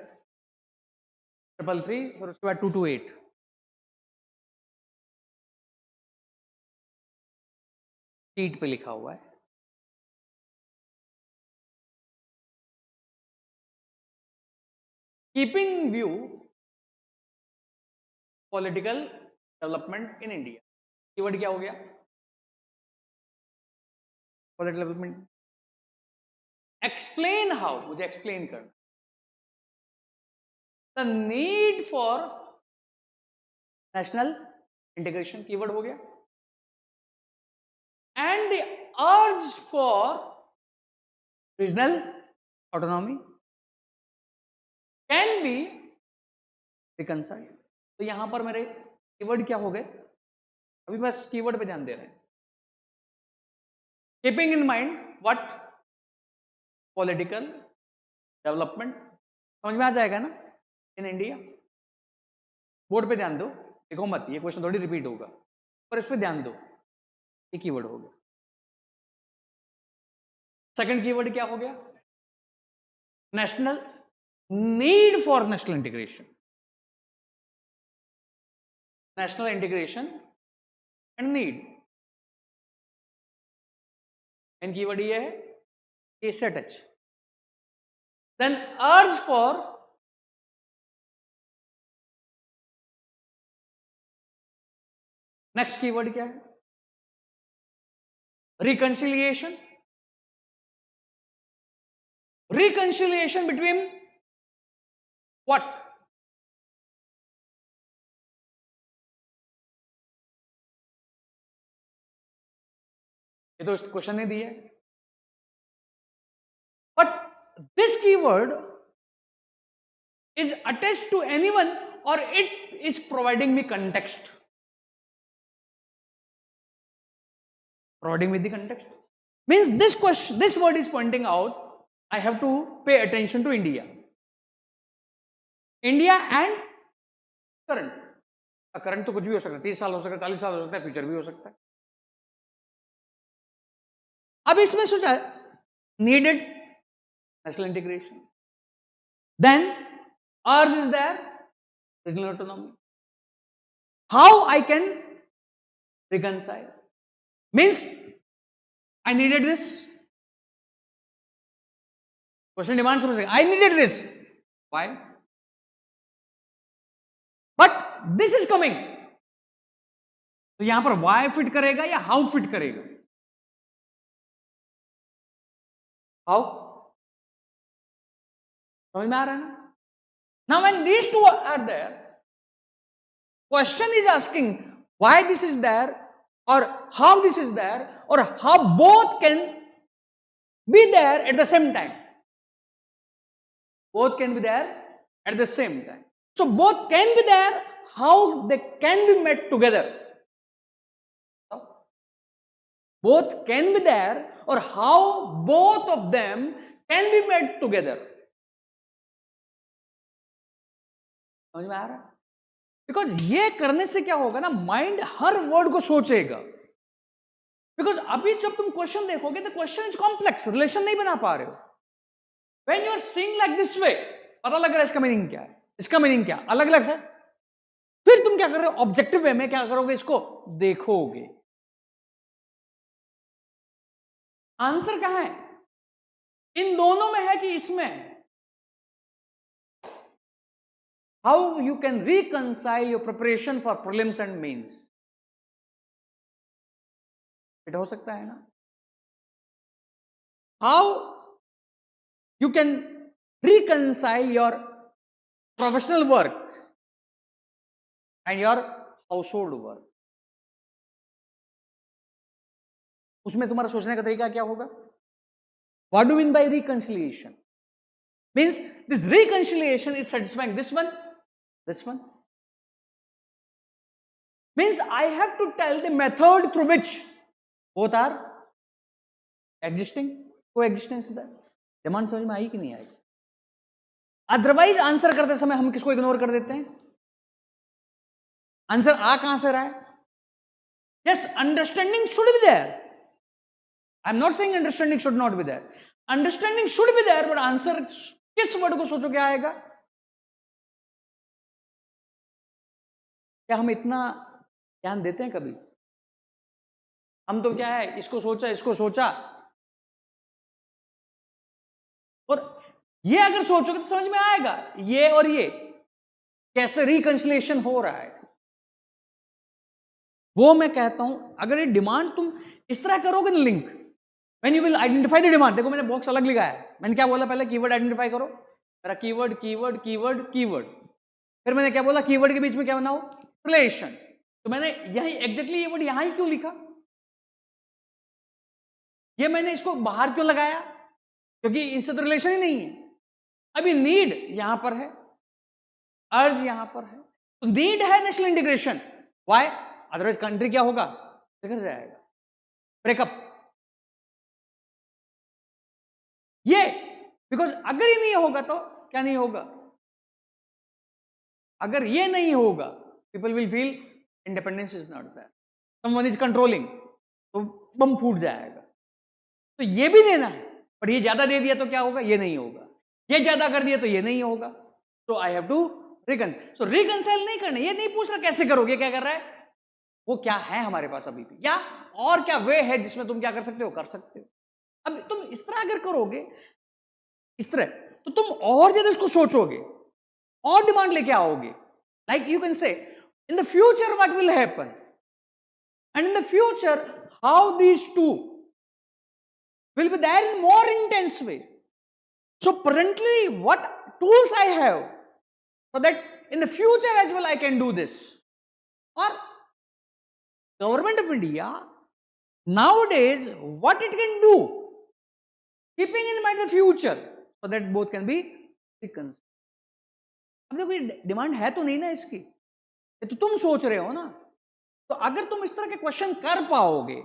333, फिर उसके बाद 228. शीट पे लिखा हुआ है. Keeping in view political development in India, keyword क्या हो गया? Political development. एक्सप्लेन हाउ, मुझे एक्सप्लेन करना। The need for national integration, keyword हो गया। And the urge for regional autonomy can be reconciled. तो यहां पर मेरे कीवर्ड क्या हो गए? अभी बस कीवर्ड पे ध्यान दे रहे हैं। Keeping in mind what? Political development, समझ में आ जाएगा ना, इन इंडिया। बोर्ड पे ध्यान दो, देखो मत, ये क्वेश्चन थोड़ी रिपीट होगा, पर इस पे ध्यान दो, ये कीवर्ड हो गया। सेकंड कीवर्ड क्या हो गया? National, need for national integration, national integration and need. And keyword ये है, इससे touch. Then urge for next keyword क्या है? Reconciliation, reconciliation between what? ये तो क्वेश्चन नहीं दिया है, but this keyword is attached to anyone or it is providing me context, providing me the context means this question, this word is pointing out I have to pay attention to India and current तो कुछ भी हो सकता है, 30 साल हो सकता है, 40 साल हो सकता है, फ्यूचर भी हो सकता है। अब इसमें सोचा needed national integration, then ours is there regional autonomy, how I can reconcile means I needed this, question demand समझ सकते, I needed this, why, but this is coming, तो यहां पर why फिट करेगा या how फिट करेगा? how, समझ में आ रहा है ना? Now when these two are there, question is asking why this is there or how this is there or how both can be there at the same time. Both can be there at the same time. So both can be there, how they can be met together. Both can be there or how both of them can be met together. समझ में आ रहा है? Because ये करने से क्या होगा ना, माइंड हर वर्ड को सोचेगा। बिकॉज अभी जब तुम क्वेश्चन देखोगे तो क्वेश्चन इज कॉम्प्लेक्स, रिलेशन नहीं बना पा रहे हो। When you are seeing like this way, पता लग रहा है इसका मीनिंग क्या है, इसका मीनिंग क्या अलग अलग है। फिर तुम क्या कर रहे हो, ऑब्जेक्टिव वे में क्या करोगे, इसको देखोगे। आंसर कहां है? इन दोनों में है कि इसमें? How you can reconcile your preparation for prelims and mains. It हो सकता है ना, how you can reconcile your professional work and your household work. उसमें तुम्हारा सोचने का तरीका क्या होगा? What do mean by reconciliation? Means this reconciliation is satisfying this one, this one means I have to tell the method through which both are existing, coexistence there। Demand समझ में आई कि नहीं आई? अदरवाइज आंसर करते समय हम किसको ignore कर देते हैं? आंसर आ कहां से रहा है? Yes, understanding should be there, I am not saying understanding should not be there, understanding should be there, but answer किस वर्ड को सोचो क्या आएगा? क्या हम इतना ध्यान देते हैं कभी? हम तो क्या है, इसको सोचा, इसको सोचा, और ये अगर सोचोगे तो समझ में आएगा ये और ये कैसे रिकंसिलेशन हो रहा है। वो मैं कहता हूं अगर ये डिमांड तुम इस तरह करोगे ना link, when you will identify the demand, देखो मैंने बॉक्स अलग लिखा है, मैंने क्या बोला पहले, कीवर्ड आइडेंटिफाई करो, मेरा कीवर्ड कीवर्ड कीवर्ड कीवर्ड, फिर मैंने क्या बोला, कीवर्ड के बीच में क्या बनाओ, रिलेशन। तो मैंने यही एग्जैक्टली ये वर्ड यहां ही क्यों लिखा, ये मैंने इसको बाहर क्यों लगाया, क्योंकि इससे तो रिलेशन ही नहीं है। अभी नीड यहां पर है, अर्ज यहां पर है, तो नीड है national integration, why, otherwise country क्या होगा, बिगड़ जाएगा, ब्रेकअप। ये बिकॉज अगर ये नहीं होगा तो क्या नहीं होगा, अगर ये नहीं होगा people will feel independence is not that, someone is controlling, तो बम फूट जाएगा। तो ये भी देना है, पर ये ज्यादा दे दिया तो क्या होगा, ये नहीं होगा, ये ज्यादा कर दिया तो ये नहीं होगा। तो आई हैव टू रिकंसाइल नहीं करना, ये नहीं पूछ रहा कैसे करोगे, क्या कर रहा है, वो क्या है हमारे पास अभी भी, या और क्या वे है जिसमें तुम क्या कर सकते हो, कर सकते हो। अब तुम इस तरह अगर करोगे, इस तरह, तो तुम और ज्यादा इसको सोचोगे और डिमांड लेके आओगे। लाइक यू कैन से in the future what will happen, and in the future how these two will be there in more intense way. So presently what tools I have so that in the future as well I can do this. Or government of India nowadays what it can do, keeping in mind the future, so that both can be reconciled. अब देखो ये demand है तो नहीं ना इसकी, ये तो तुम सोच रहे हो ना। तो अगर तुम इस तरह के क्वेश्चन कर पाओगे,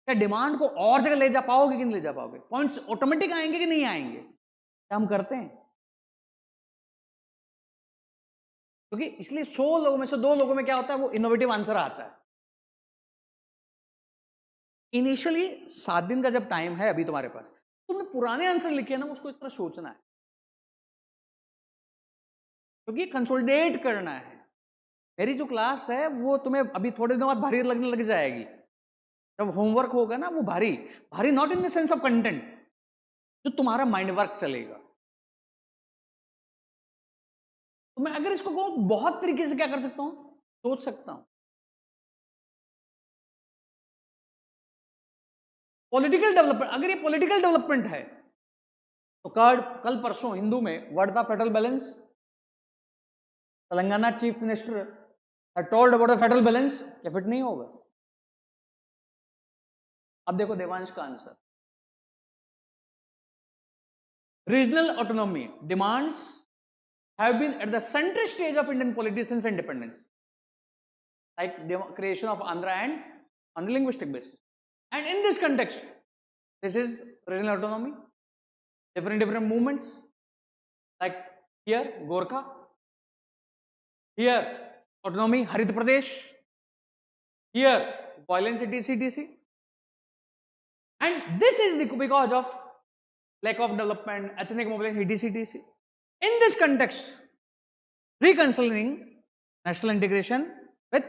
क्या डिमांड को और जगह ले जा पाओगे कि नहीं ले जा पाओगे, पॉइंट्स ऑटोमेटिक आएंगे कि नहीं आएंगे, क्या हम करते हैं। क्योंकि इसलिए 100 लोगों में से 2 लोगों में क्या होता है, वो इनोवेटिव आंसर आता है। इनिशियली 7 दिन का जब टाइम है अभी तुम्हारे पास, तुमने पुराने आंसर लिखे ना, उसको इस तरह सोचना है, क्योंकि कंसोलिडेट करना है। मेरी जो क्लास है वो तुम्हें अभी थोड़े दिनों बाद भारी लगने लग जाएगी, जब होमवर्क होगा ना वो भारी भारी, not in the sense of content, जो तुम्हारा माइंड वर्क चलेगा। तो मैं अगर इसको कहूं बहुत तरीके से क्या कर सकता हूं, सोच सकता हूं। पॉलिटिकल डेवलपमेंट, अगर ये पॉलिटिकल डेवलपमेंट है तो कल परसों हिंदू में वर्ड था federal balance, Telangana chief minister had told about the federal balance, क्या फिट नहीं होगा। अब देखो देवांश का answer, regional autonomy demands have been at the center stage of Indian politics since independence, like the creation of Andhra and on the linguistic basis. And in this context, this is regional autonomy, different movements, like here Gorkha, here autonomy Harit Pradesh, here violence etc. And this is because of lack of development, ethnic mobilization etc. In this context, reconciling national integration with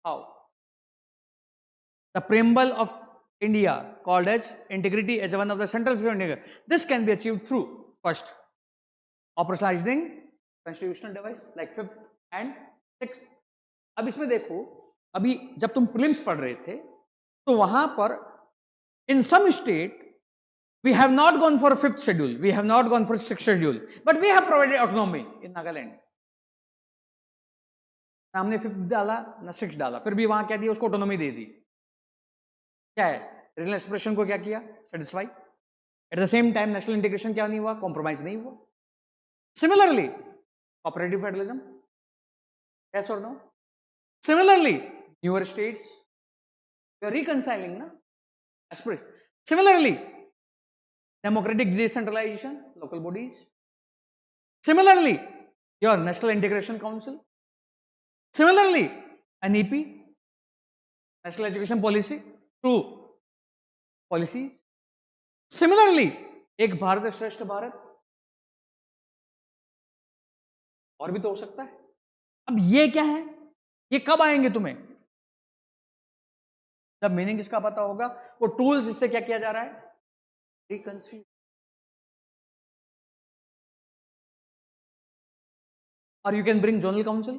how? The preamble of India called as integrity as one of the central features of India. This can be achieved through first, operationalizing constitutional device like 5th and 6th. अब इसमें देखो, अभी जब तुम prelims पढ़ रहे थे तो वहां पर in some state we have not gone for 5th schedule, we have not gone for 6th schedule, but we have provided autonomy in Nagaland. ना हमने 5th डाला ना 6th डाला, फिर भी वहां क्या दिया, उसको ऑटोनॉमी दे दी। क्या है, रीजनल एक्सप्रेशन को क्या किया, satisfy. At the same time national integration क्या नहीं हुआ, कॉम्प्रोमाइज नहीं हुआ। सिमिलरली कोऑपरेटिव फेडरलिज्म, यस और no. Similarly newer states, you are reconciling ना aspiration. Similarly democratic decentralization, local bodies. Similarly, your National Integration Council. Similarly, NEP, National Education Policy, two policies. Similarly, एक भारत श्रेष्ठ भारत, और भी तो हो सकता है। अब ये क्या है, ये कब आएंगे तुम्हें, जब मीनिंग इसका पता होगा। वो टूल्स इससे क्या किया जा रहा है, रिकंसिल। or you can bring Zonal Council.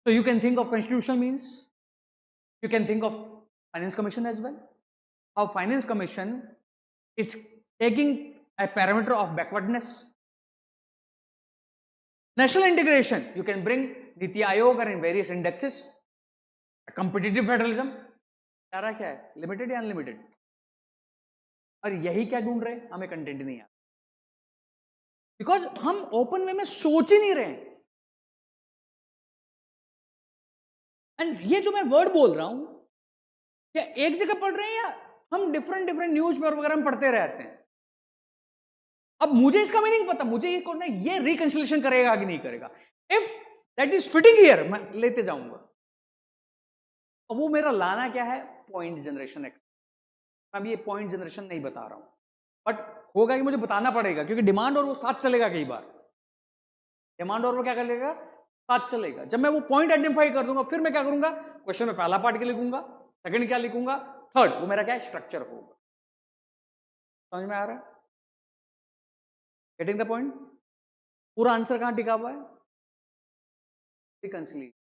So you can think of constitutional means. You can think of Finance Commission as well. How Finance Commission is taking a parameter of backwardness. National integration, you can bring Niti Aayog or in various indexes. Competitive federalism कह रहा क्या है, limited या unlimited, और यही क्या ढूंढ रहे हैं, हमें कंटेंट नहीं आता, बिकॉज हम ओपन वे में सोच ही नहीं रहे। एंड ये जो मैं वर्ड बोल रहा हूं, क्या एक जगह पढ़ रहे हैं या हम डिफरेंट डिफरेंट न्यूज पेपर वगैरह में पढ़ते रहते हैं? अब मुझे इसका मीनिंग पता, मुझे ये करना है, ये रिकंसिलेशन करेगा कि नहीं करेगा। If that is fitting here, मैं लेते जाऊंगा। और वो मेरा लाना क्या है, पॉइंट जनरेशन एक्स। मैं अभी ये पॉइंट जनरेशन नहीं बता रहा हूं, बट होगा कि मुझे बताना पड़ेगा, क्योंकि डिमांड और वो साथ चलेगा। कई बार डिमांड और वो क्या करेगा, साथ चलेगा। जब मैं वो पॉइंट आइडेंटिफाई कर दूंगा, फिर मैं क्या करूंगा, क्वेश्चन में पहला पार्ट क्या लिखूंगा, सेकंड क्या लिखूंगा, थर्ड, वो मेरा क्या है, स्ट्रक्चर होगा। समझ में आ रहा है? Getting the point? पूरा आंसर कहां टिका हुआ है, रिकंसिलिएशन।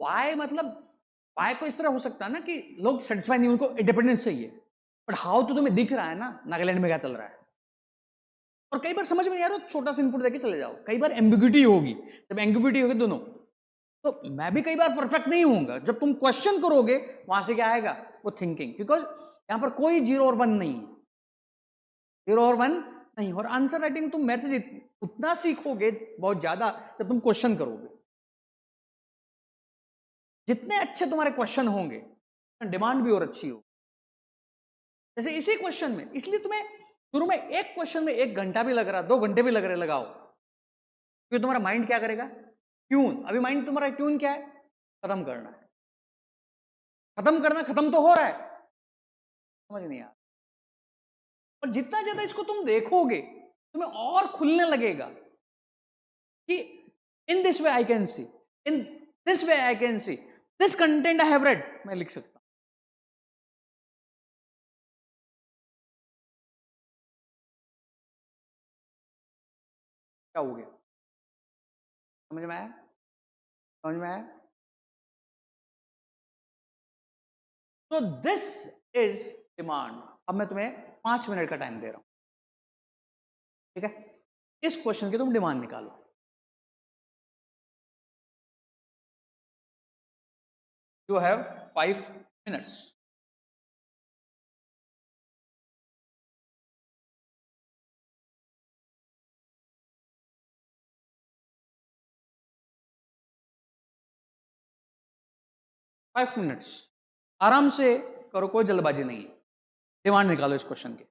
वाई मतलब, वाई को इस तरह हो सकता है ना कि लोग सेटिस्फाई नहीं, उनको इंडिपेंडेंस चाहिए, बट हाउ तो तुम्हें दिख रहा है ना नागालैंड में क्या चल रहा है। और कई बार समझ में नहीं आ रहा, छोटा सा इनपुट देके चले जाओ। कई बार एम्बिग्यूटी होगी, जब एम्बिग्यूटी होगी दोनों, तो मैं भी कई बार परफेक्ट नहीं होऊंगा। जब तुम क्वेश्चन करोगे, वहां से क्या आएगा, वो थिंकिंग, बिकॉज यहां पर कोई 0 और 1 नहीं है, 0 और 1 नहीं। और आंसर राइटिंग तुम मेरे से उतना सीखोगे बहुत ज्यादा जब तुम क्वेश्चन करोगे। जितने अच्छे तुम्हारे क्वेश्चन होंगे, डिमांड भी और अच्छी हो। जैसे इसी क्वेश्चन में, इसलिए तुम्हें शुरू में एक क्वेश्चन में 1 घंटा भी लग रहा, 2 घंटे भी लग रहे, लगाओ, क्योंकि तुम्हारा माइंड क्या करेगा, ट्यून। अभी माइंड तुम्हारा ट्यून क्या है, खत्म करना है, खत्म करना, खत्म तो हो रहा है, समझ नहीं आ रहा। और जितना ज्यादा इसको तुम देखोगे, तुम्हें और खुलने लगेगा कि in this way I can see, in this way I can see, this content I have read, मैं लिख सकता हूं। क्या हो गया, समझ में आया, समझ में आया? तो दिस इज डिमांड। अब मैं तुम्हें 5 मिनट का टाइम दे रहा हूं, ठीक है? इस क्वेश्चन की तुम डिमांड निकालो। You have 5 minutes. Five minutes आराम से करो, कोई जल्दबाजी नहीं है। डिमांड निकालो इस क्वेश्चन की।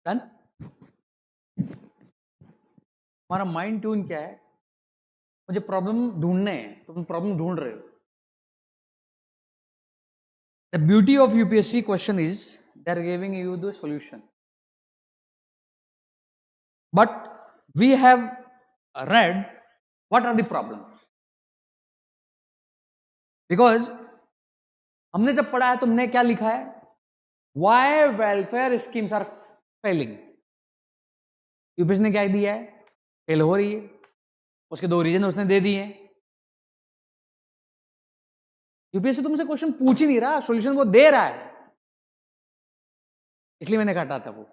डन। हमारा माइंड ट्यून क्या है, मुझे प्रॉब्लम ढूंढने हैं, तो तुम प्रॉब्लम ढूंढ रहे हो। The beauty of UPSC question is they are giving you the solution, but we have read what are the problems, because हमने जब पढ़ा है तुमने क्या लिखा है, why welfare schemes are failing। UPSC ने क्या दिया है, फेल हो रही है, उसके दो रीजन उसने दे दिए हैं। यूपीएससी तुमसे क्वेश्चन पूछ ही नहीं रहा, सॉल्यूशन वो दे रहा है, इसलिए मैंने काटा था वो।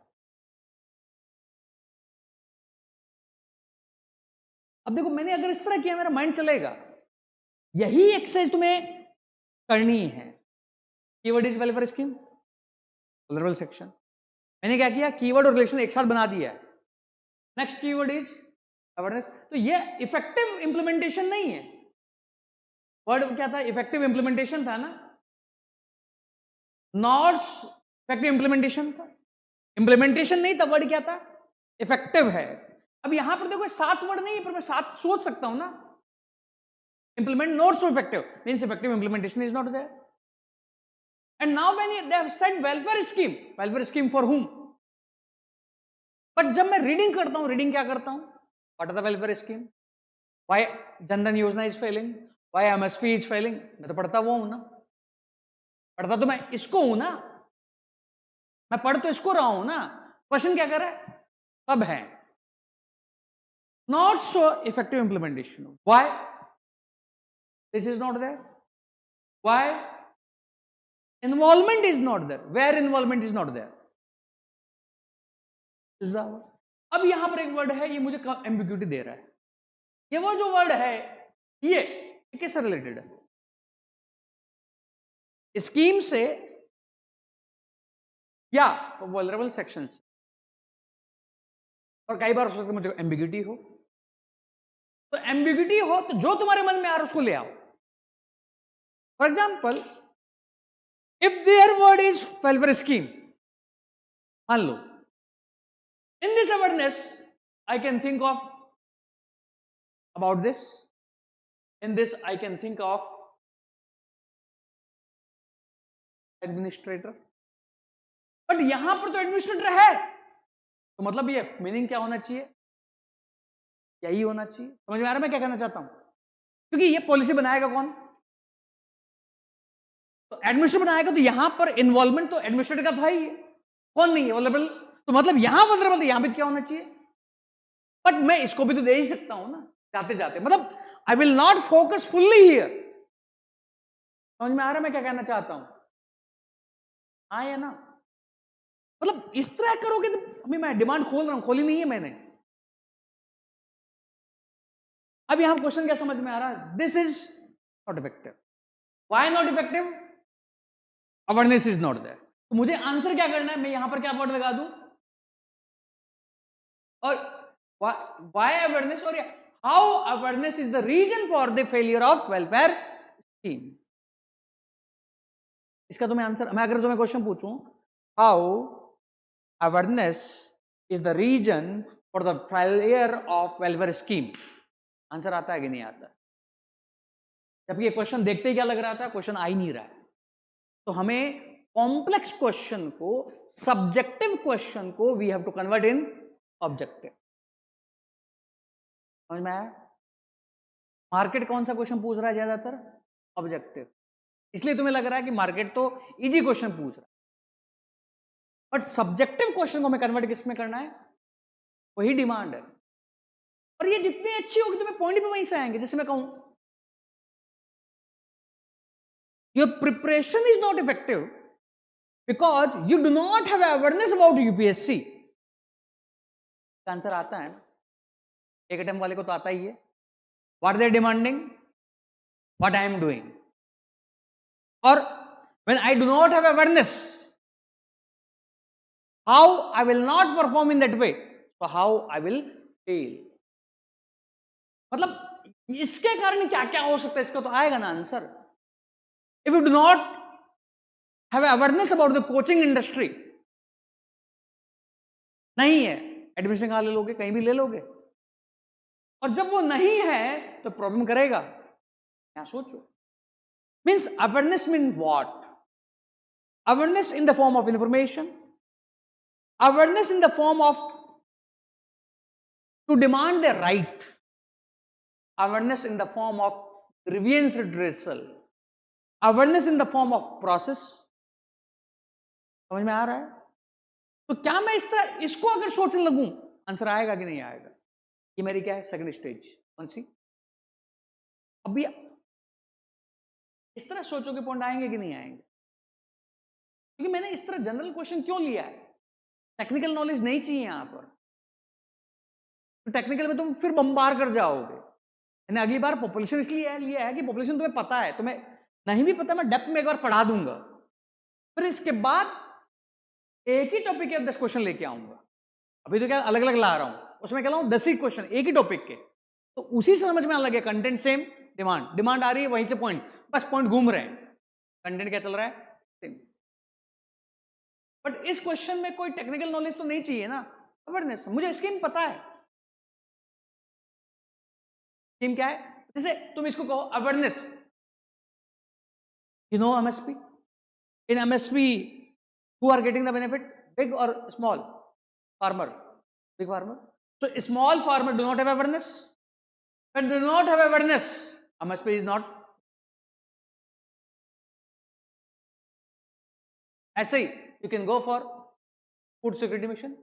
अब देखो मैंने अगर इस तरह किया मेरा माइंड चलेगा। यही एक्सरसाइज तुम्हें करनी है। Keyword is welfare scheme, vulnerable section. मैंने क्या किया, कीवर्ड और रिलेशन एक साथ बना दिया है। Next keyword is awareness. तो ये इफेक्टिव इंप्लीमेंटेशन नहीं है। वर्ड क्या था, इफेक्टिव इंप्लीमेंटेशन था ना, नॉट इफेक्टिव इंप्लीमेंटेशन था। इंप्लीमेंटेशन नहीं था, वर्ड क्या था, इफेक्टिव है। अब यहां पर देखो 7 वर्ड नहीं, पर मैं 7 सोच सकता हूं ना। implement not so effective means effective implementation is not there. And now when they have said welfare scheme for whom? But जब मैं रीडिंग करता हूं, रीडिंग क्या करता हूं, what are the welfare scheme, why Jan Dhan योजना is failing, why MSP is failing, मैं तो पढ़ता वो हूं ना, पढ़ता तो मैं इसको हूं ना, मैं पढ़ तो इसको रहा हूं ना। क्वेश्चन क्या कर रहा है, सब है not so effective implementation, why this is not there, why involvement is not there, where involvement is not there। अब यहां पर एक वर्ड है, ये मुझे एम्बिग्यूटी दे रहा है। ये वो जो वर्ड है ये किससे रिलेटेड है, स्कीम से या वल्नरेबल सेक्शन से। और कई बार हो सकता है मुझे एम्बिग्यूटी हो, तो एम्बिग्यूटी हो तो जो तुम्हारे मन में आ रहा है उसको ले आओ। For example if there word is welfare scheme, मान लो in this awareness I can think of about this, in this I can think of administrator, but यहां पर तो एडमिनिस्ट्रेटर है, तो मतलब ये मीनिंग क्या होना चाहिए, यही होना चाहिए। समझ में आ रहा है मैं क्या कहना चाहता हूं, क्योंकि ये पॉलिसी बनाएगा कौन, तो एडमिनिस्ट्रेटर बनाएगा, तो यहां पर इन्वॉल्वमेंट तो एडमिनिस्ट्रेटर का था ही है, कौन नहीं है वल्नरेबल, तो मतलब यहां वल्नरेबल, तो यहां भी क्या होना चाहिए, बट मैं इसको भी तो दे ही सकता हूं ना जाते जाते, मतलब आई will not focus fully here. समझ में आ रहा है मैं क्या कहना चाहता हूं, हाँ या ना, मतलब इस तरह करोगे तो अभी मैं डिमांड खोल रहा हूं, खोली नहीं है मैंने। अब यहां क्वेश्चन क्या समझ में आ रहा है, this is not effective, why not effective, awareness is not there. तो मुझे आंसर क्या करना है, मैं यहां पर क्या वर्ड लगा दूं, और why awareness और how awareness is the reason for the failure of welfare scheme। इसका तुम्हें आंसर, मैं अगर तुम्हें क्वेश्चन पूछूं how awareness is the reason for the failure of welfare scheme, answer आता है कि नहीं आता, जबकि ये क्वेश्चन देखते ही क्या लग रहा था, क्वेश्चन आ ही नहीं रहा है। तो हमें कॉम्प्लेक्स क्वेश्चन को, सब्जेक्टिव क्वेश्चन को we have to convert in objective. समझ में आया, मार्केट कौन सा क्वेश्चन पूछ रहा है ज्यादातर, ऑब्जेक्टिव, इसलिए तुम्हें लग रहा है कि मार्केट तो इजी क्वेश्चन पूछ रहा है, बट सब्जेक्टिव क्वेश्चन को हमें कन्वर्ट किस में करना है, वही डिमांड है। और ये जितनी अच्छी होगी तुम्हें पॉइंट भी वहीं से आएंगे। जैसे मैं कहूं your preparation is not effective because you do not have awareness about UPSC, answer आता है ना, एक अटेम्प्ट वाले को तो आता ही है, what they are demanding, what I am doing, और when I do not have awareness how I will not perform in that way, so how I will fail। मतलब इसके कारण क्या क्या हो सकता है, इसका तो आएगा ना answer. If you do not have awareness about the coaching industry, नहीं है, एडमिशन कहाँ ले लोगे, कहीं भी ले लोगे। और जब वो नहीं है तो प्रॉब्लम करेगा। क्या सोचो, means awareness mean what? Awareness in the form of information, awareness in the form of to demand a right, awareness in the form of grievance redressal, awareness in the form of process। समझ में आ रहा है? तो क्या मैं इस तरह इसको अगर सोचने लगूं, आंसर आएगा कि नहीं आएगा? ये मेरी क्या है, सेकंड स्टेज। कौन सी? अभी इस तरह सोचोगे पॉइंट आएंगे कि नहीं आएंगे? क्योंकि मैंने इस तरह जनरल क्वेश्चन क्यों लिया है? टेक्निकल नॉलेज नहीं चाहिए यहां पर, तो टेक्निकल में तुम फिर बम्बार कर जाओगे। मैंने अगली बार पॉपुलेशन इसलिए लिया है कि पॉपुलेशन तुम्हें पता है, तुम्हें नहीं भी पता मैं डेप्थ में एक बार पढ़ा दूंगा, फिर इसके बाद एक ही टॉपिक के 10 क्वेश्चन लेके आऊंगा। अभी तो क्या अलग अलग ला रहा हूं, उसमें कह रहा हूं 10 ही क्वेश्चन एक ही टॉपिक के, तो उसी से समझ में आने लगे कंटेंट सेम, डिमांड आ रही है वहीं से पॉइंट, बस पॉइंट घूम रहे हैं, कंटेंट क्या चल रहा है सेम। बट इस क्वेश्चन में कोई टेक्निकल नॉलेज तो नहीं चाहिए ना, अवेयरनेस। मुझे स्कीम पता है, स्कीम क्या है। जैसे तुम इसको कहो awareness, you know MSP, in MSP who are getting the benefit, big और small farmer? Big farmer. So small farmer do not have awareness, when do not have awareness, MSP is not। ऐसे ही you can go for food security mission,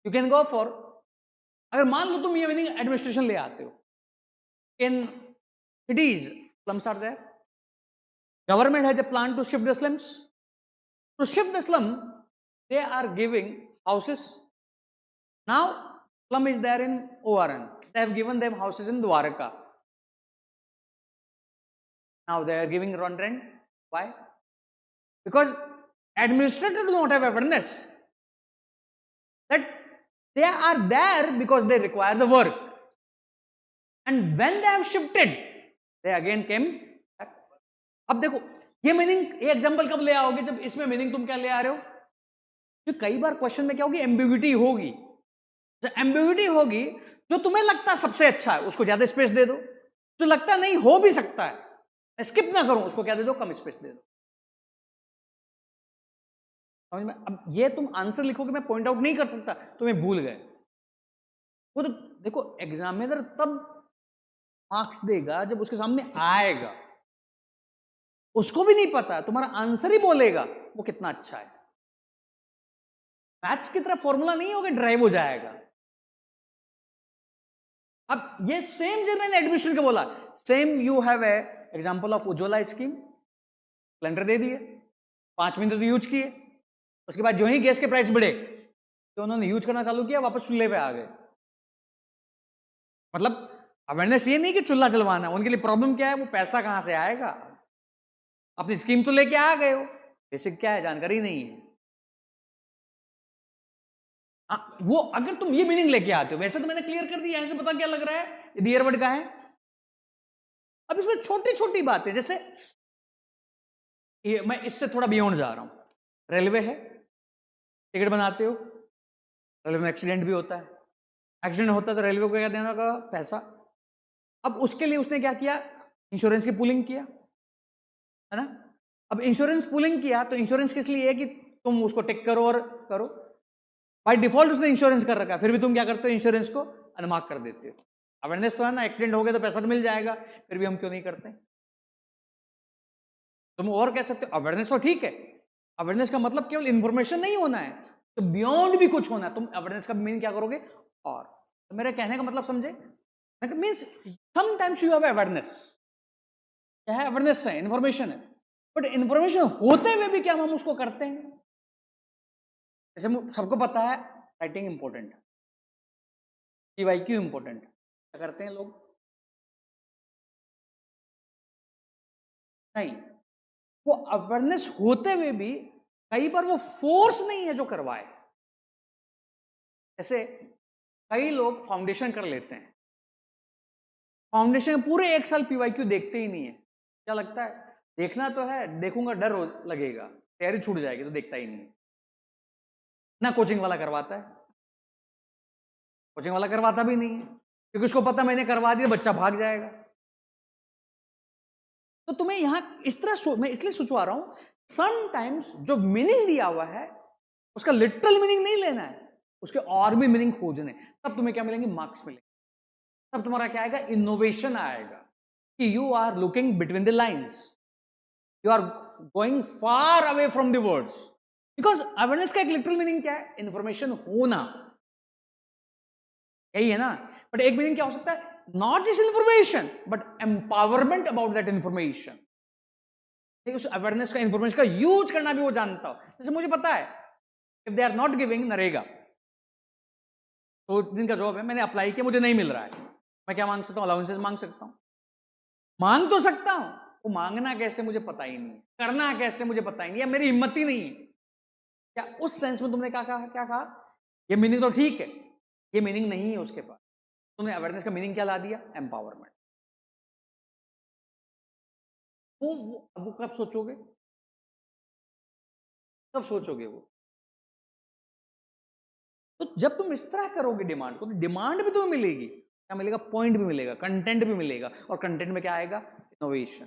you can go for, अगर मान लो तुम ये administration ले आते हो, in cities slums are there, government has a plan to shift the slums, to shift the slum they are giving houses, now slum is there in ORN, they have given them houses in Dwarka, now they are giving rent, why? Because administrators do not have awareness that they are there because they require the work, and when they have shifted they again came back। अब देखो ये meaning, ये example कब ले आओगे, जब इसमें meaning तुम क्या ले आ रहे हो? तो कई बार क्वेश्चन में क्या होगी, एम्बिग्यूटी होगी। जब एम्बिग्यूटी होगी, जो तुम्हें लगता है सबसे अच्छा है उसको ज्यादा स्पेस दे दो, जो लगता नहीं हो भी सकता है स्किप ना करूं उसको क्या दे दो, कम स्पेस दे दो। समझ में? अब ये तुम आंसर लिखोगे मैं पॉइंट आउट नहीं कर सकता, तुम्हें भूल गए। वो तो देखो एग्जामिनर तब मार्क्स देगा जब उसके सामने आएगा, उसको भी नहीं पता, तुम्हारा आंसर ही बोलेगा वो कितना अच्छा है। मैथ्स की तरह फॉर्मूला नहीं होगा ड्राइव हो जाएगा। अब ये सेम जो मैंने एडमिनिस्ट्रेटर को बोला, same you have a example of Ujjwala scheme, cylinder दे दिए, 5 महीने तो यूज किए, उसके बाद जो ही गैस के प्राइस बढ़े तो उन्होंने यूज करना चालू किया, वापस चूल्हे पे आ गए। मतलब अवेयरनेस ये नहीं कि चूल्हा जलवाना, उनके लिए प्रॉब्लम क्या है, वो पैसा कहां से आएगा। अपनी स्कीम तो लेके आ गए हो, बेसिक क्या है जानकारी नहीं है। वो अगर तुम ये मीनिंग लेके आते हो, वैसे तो मैंने क्लियर कर दिया, यहां से पता क्या लग रहा है ये डियर वर्ड का है। अब इसमें छोटी छोटी बातें, जैसे ये मैं इससे थोड़ा बियॉन्ड जा रहा हूं, रेलवे है, टिकट बनाते हो, रेलवे में एक्सीडेंट भी होता है, एक्सीडेंट होता है तो रेलवे को क्या देना का पैसा। अब उसके लिए उसने क्या किया, इंश्योरेंस की पुलिंग किया, है ना। अब इंश्योरेंस पुलिंग किया तो इंश्योरेंस किस लिए है कि तुम उसको टिक करो और करो, बाय डिफॉल्ट उसने इंश्योरेंस कर रखा है, फिर भी तुम क्या करते हो, इंश्योरेंस को अनमार्क कर देते हो। अवेयरनेस तो है ना, एक्सीडेंट हो गया तो पैसा तो मिल जाएगा, फिर भी हम क्यों नहीं करते। तुम और कह सकते हो अवेयरनेस तो ठीक है, अवेयरनेस का मतलब केवल इंफॉर्मेशन नहीं होना है, तो बियॉन्ड भी कुछ होना है। तुम अवेयरनेस का मीनिंग क्या करोगे, और तो मेरे कहने का मतलब समझे, means sometimes you have awareness, क्या है अवेयरनेस है, इंफॉर्मेशन है, बट इंफॉर्मेशन होते हुए भी क्या हम उसको करते हैं। जैसे सबको पता है राइटिंग इंपॉर्टेंट है, पीवाईक्यू इंपॉर्टेंट है, क्या करते हैं लोग, नहीं। वो अवेयरनेस होते हुए भी कई बार वो फोर्स नहीं है जो करवाए। जैसे कई लोग फाउंडेशन कर लेते हैं, फाउंडेशन पूरे 1 साल पीवाईक्यू देखते ही नहीं है, क्या लगता है देखना तो है, देखूंगा डर लगेगा, तैयारी छूट जाएगी तो देखता ही नहीं। ना कोचिंग वाला करवाता है, कोचिंग वाला करवाता भी नहीं है क्योंकि उसको पता मैंने करवा दिया बच्चा भाग जाएगा। तो तुम्हें यहां इस तरह मैं इसलिए सोचवा रहा हूं, समटाइम्स जो मीनिंग दिया हुआ है उसका लिटरल मीनिंग नहीं लेना है, उसके और भी मीनिंग खोजने, तब तुम्हें क्या मिलेंगे, मार्क्स मिलेंगे। तब तुम्हारा क्या आएगा, इनोवेशन आएगा कि you are looking between the lines, you are going far away from the words. Because awareness का एक लिटरल मीनिंग क्या है, इंफॉर्मेशन होना, यही है ना। बट एक मीनिंग क्या हो सकता है, not just information but empowerment about that information. उस अवेयरनेस का, इंफॉर्मेशन का यूज करना भी वो जानता हो। जैसे मुझे पता है if they are not giving NREGA, तो दिन का जॉब है, मैंने अप्लाई किया, मुझे नहीं मिल रहा है, मैं क्या मांग सकता हूं, अलाउंसेस मांग सकता हूं, मांग तो सकता हूं, वो मांगना कैसे मुझे पता ही नहीं, करना कैसे मुझे पता ही नहीं, या मेरी हिम्मत ही नहीं है। क्या उस सेंस में तुमने क्या कहा, क्या कहा, ये मीनिंग तो ठीक है, ये मीनिंग नहीं है उसके पास। तुमने अवेयरनेस का मीनिंग क्या ला दिया, एम्पावरमेंट। वो कब सोचोगे, कब सोचोगे वो, तो जब तुम इस तरह करोगे डिमांड को, तो डिमांड भी तुम्हें मिलेगी, क्या मिलेगा, पॉइंट भी मिलेगा, कंटेंट भी मिलेगा, और कंटेंट में क्या आएगा, इनोवेशन।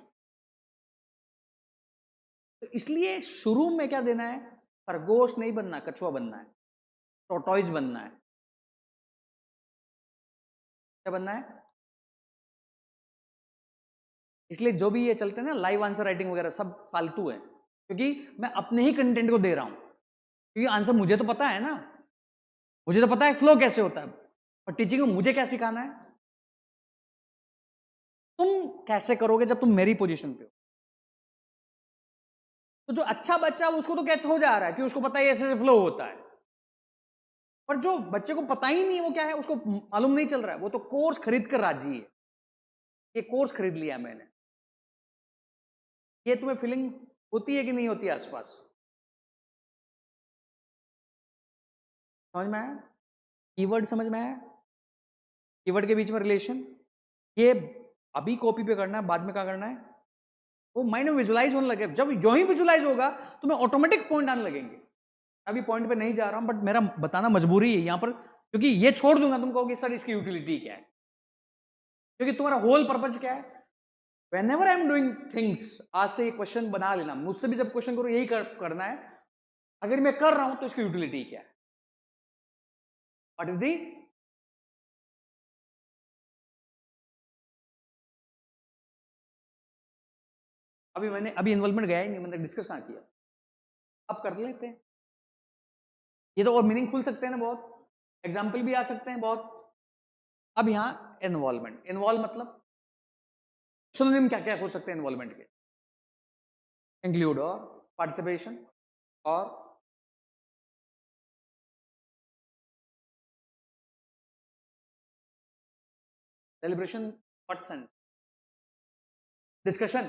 तो इसलिए शुरू में क्या देना है, खरगोश नहीं बनना, कछुआ बनना है, टोटॉइज बनना है। क्या बनना है, इसलिए जो भी ये चलते हैं ना लाइव आंसर राइटिंग वगैरह, सब फालतू है, क्योंकि मैं अपने ही कंटेंट को दे रहा हूं, क्योंकि आंसर मुझे तो पता है ना, मुझे तो पता है फ्लो कैसे होता है, और टीचिंग में मुझे क्या सिखाना है। तुम कैसे करोगे जब तुम मेरी पोजीशन पे हो, तो जो अच्छा बच्चा उसको तो कैच हो जा रहा है कि उसको पता है ऐसे फ्लो होता है, पर जो बच्चे को पता ही नहीं वो क्या है, उसको मालूम नहीं चल रहा है, वो तो कोर्स खरीद कर राजी है, ये कोर्स खरीद लिया मैंने। ये तुम्हें फीलिंग होती है कि नहीं होती है आसपास, समझ में आया, कीवर्ड समझ में आया, कीवर्ड के बीच में रिलेशन, ये अभी कॉपी पे करना है, बाद में क्या करना है, वो माइंड में विजुलाइज होने लगे, जब जो ही विजुलाइज होगा तुम्हें ऑटोमेटिक पॉइंट आने लगेंगे। अभी पॉइंट पे नहीं जा रहा हूं, बट मेरा बताना मजबूरी है यहां पर, क्योंकि ये छोड़ दूंगा तुम कहोगे सर इसकी यूटिलिटी क्या है, क्योंकि तुम्हारा होल पर्पज क्या है, whenever I am doing things, आज से ये क्वेश्चन बना लेना, मुझसे भी जब क्वेश्चन करो यही करना है, अगर मैं कर रहा हूं तो इसकी यूटिलिटी क्या है, व्हाट इज दी, अभी इन्वॉल्वमेंट गया ही नहीं, मैंने डिस्कस कहां किया, अब कर लेते हैं। ये तो और मीनिंगफुल सकते हैं ना बहुत, एग्जाम्पल भी आ सकते हैं बहुत। अब यहां इन्वॉल्वमेंट, इन्वॉल्व मतलब सिनोनिम क्या क्या हो सकते हैं इन्वॉल्वमेंट के, इंक्लूड और पार्टिसिपेशन और सेलिब्रेशन, व्हाट सेंस, डिस्कशन।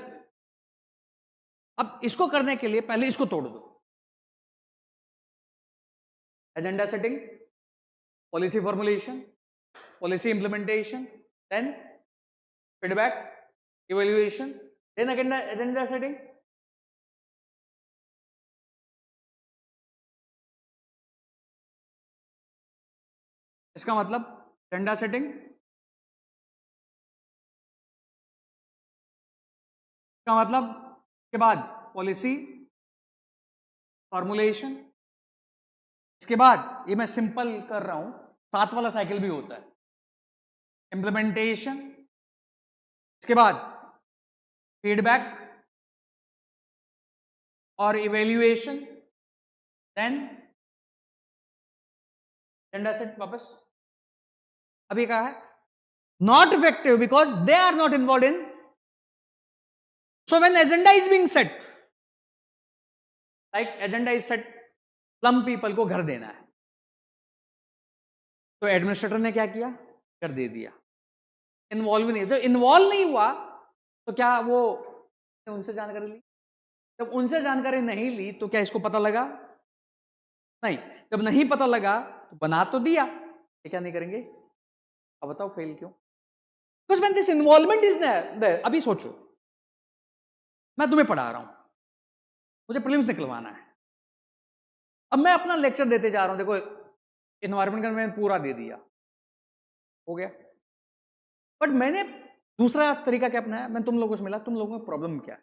अब इसको करने के लिए पहले इसको तोड़ दो, agenda setting, policy formulation, policy implementation, then feedback, evaluation, then agenda setting. इसका मतलब एजेंडा सेटिंग का मतलब के बाद पॉलिसी फॉर्मुलेशन, इसके बाद ये मैं सिंपल कर रहा हूं, 7 वाला साइकिल भी होता है, इंप्लीमेंटेशन, इसके बाद फीडबैक और इवैल्यूएशन, देन एजेंडा सेट वापस। अभी कहा है not effective because they are not involve in, so when agenda is being set, like agenda is set, slum people को घर देना है, तो एडमिनिस्ट्रेटर ने क्या किया, कर दे दिया, इन्वॉल्व नहीं, जब इन्वॉल्व नहीं हुआ तो क्या वो उनसे जानकारी ली, जब उनसे जानकारी नहीं ली तो क्या इसको पता लगा, नहीं, जब नहीं पता लगा तो बना तो दिया, ये क्या नहीं करेंगे, अब बताओ फेल क्यों, because when this involvement is there. अभी सोचो मैं तुम्हें पढ़ा रहा हूं, मुझे प्रीलिम्स निकलवाना है, अब मैं अपना लेक्चर देते जा रहा हूं, देखो एनवायरमेंट का मैंने पूरा दे दिया, हो गया, बट मैंने दूसरा तरीका क्या अपनाया, मैं तुम लोगों से मिला, तुम लोगों में प्रॉब्लम क्या है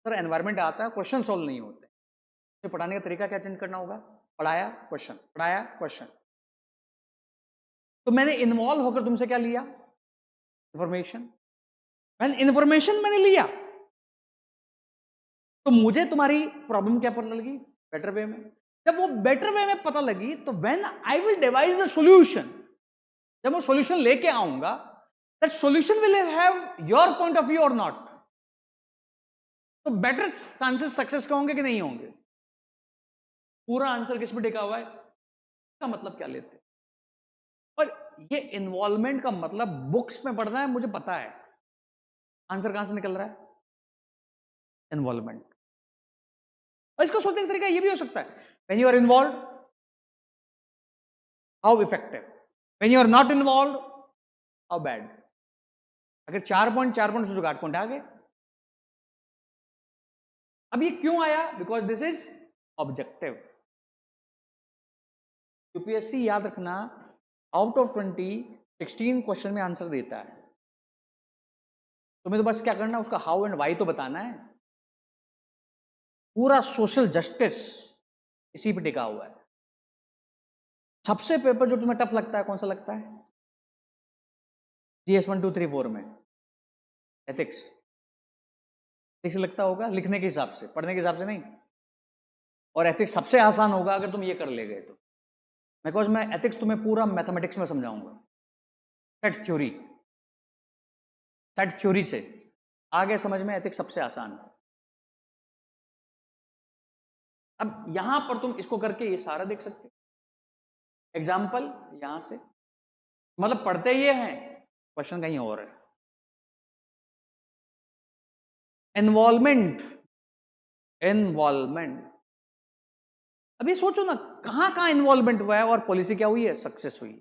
सर, एनवायरमेंट आता है, क्वेश्चन सॉल्व नहीं होते, तो पढ़ाने का तरीका क्या चेंज करना होगा, पढ़ाया क्वेश्चन, पढ़ाया क्वेश्चन। तो मैंने इन्वॉल्व होकर तुमसे क्या लिया, इंफॉर्मेशन, इंफॉर्मेशन मैंने लिया, तो मुझे तुम्हारी प्रॉब्लम क्या पता लगी, बेटर वे में। जब वो बेटर वे में पता लगी तो when I will device the solution, जब मैं सॉल्यूशन लेके आऊंगा, that solution will have your point of view और नॉट, तो बेटर चांसेस सक्सेस के होंगे कि नहीं होंगे। पूरा आंसर किस पे टिका हुआ है, इसका मतलब क्या लेते हैं, और ये इन्वॉल्वमेंट का मतलब बुक्स में पढ़ना है, मुझे पता है, आंसर कहां से निकल रहा है, इन्वॉल्वमेंट। और इसको सोचने का तरीका ये भी हो सकता है, when you are involve how effective, when you are not involve how bad. अगर 4 पॉइंट से 8 पॉइंट आ गए। अब ये क्यों आया, because this is objective. UPSC याद रखना, आउट ऑफ 20 16 क्वेश्चन में आंसर देता है, तुम्हें तो बस क्या करना, उसका हाउ एंड वाई तो बताना है। पूरा सोशल जस्टिस इसी पे टिका हुआ है। सबसे पेपर जो तुम्हें टफ लगता है कौन सा लगता है, जीएस 1 2 3 4 में एथिक्स, एथिक्स लगता होगा लिखने के हिसाब से, पढ़ने के हिसाब से नहीं। और एथिक्स सबसे आसान होगा अगर तुम ये कर ले गए तो, बिकॉज मैं एथिक्स तुम्हें पूरा मैथमेटिक्स में समझाऊंगा, सेट थ्योरी से आगे समझ में एथिक्स सबसे आसान है। अब यहां पर तुम इसको करके ये सारा देख सकते हो, एग्जाम्पल यहां से, मतलब पढ़ते ये हैं, क्वेश्चन कहीं और है। इन्वॉल्वमेंट, अभी सोचो ना कहां कहां इन्वॉल्वमेंट हुआ है और पॉलिसी क्या हुई है, सक्सेस हुई।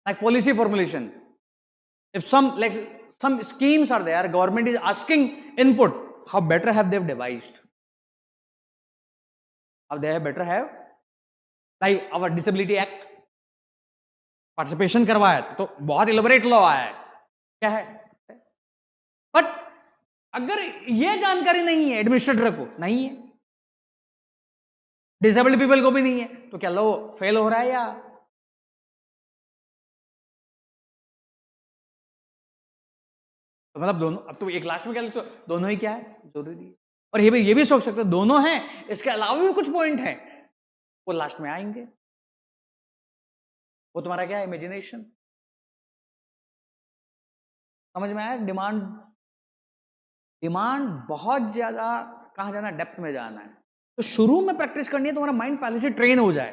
Like policy formulation, if some schemes are there, government is asking input, how better have they devised, how they have better have, like our disability act, participation करवाया तो बहुत इलेबोरेट लॉ आया है, क्या है, बट अगर ये जानकारी नहीं है एडमिनिस्ट्रेटर को, नहीं है, डिसेबल्ड पीपल को भी नहीं है, तो क्या लॉ फेल हो रहा है या, तो मतलब दोनों, अब तो एक लास्ट में क्या लिखते हो, दोनों ही क्या है, जरूरी है। और ये भी सोच सकते हो दोनों हैं, इसके अलावा भी कुछ पॉइंट है, वो लास्ट में आएंगे, वो तुम्हारा क्या है, इमेजिनेशन। समझ में आया, डिमांड बहुत ज्यादा, कहां जाना, डेप्थ में जाना है, तो शुरू में प्रैक्टिस करनी है, तुम्हारा माइंड पहले से ट्रेन हो जाए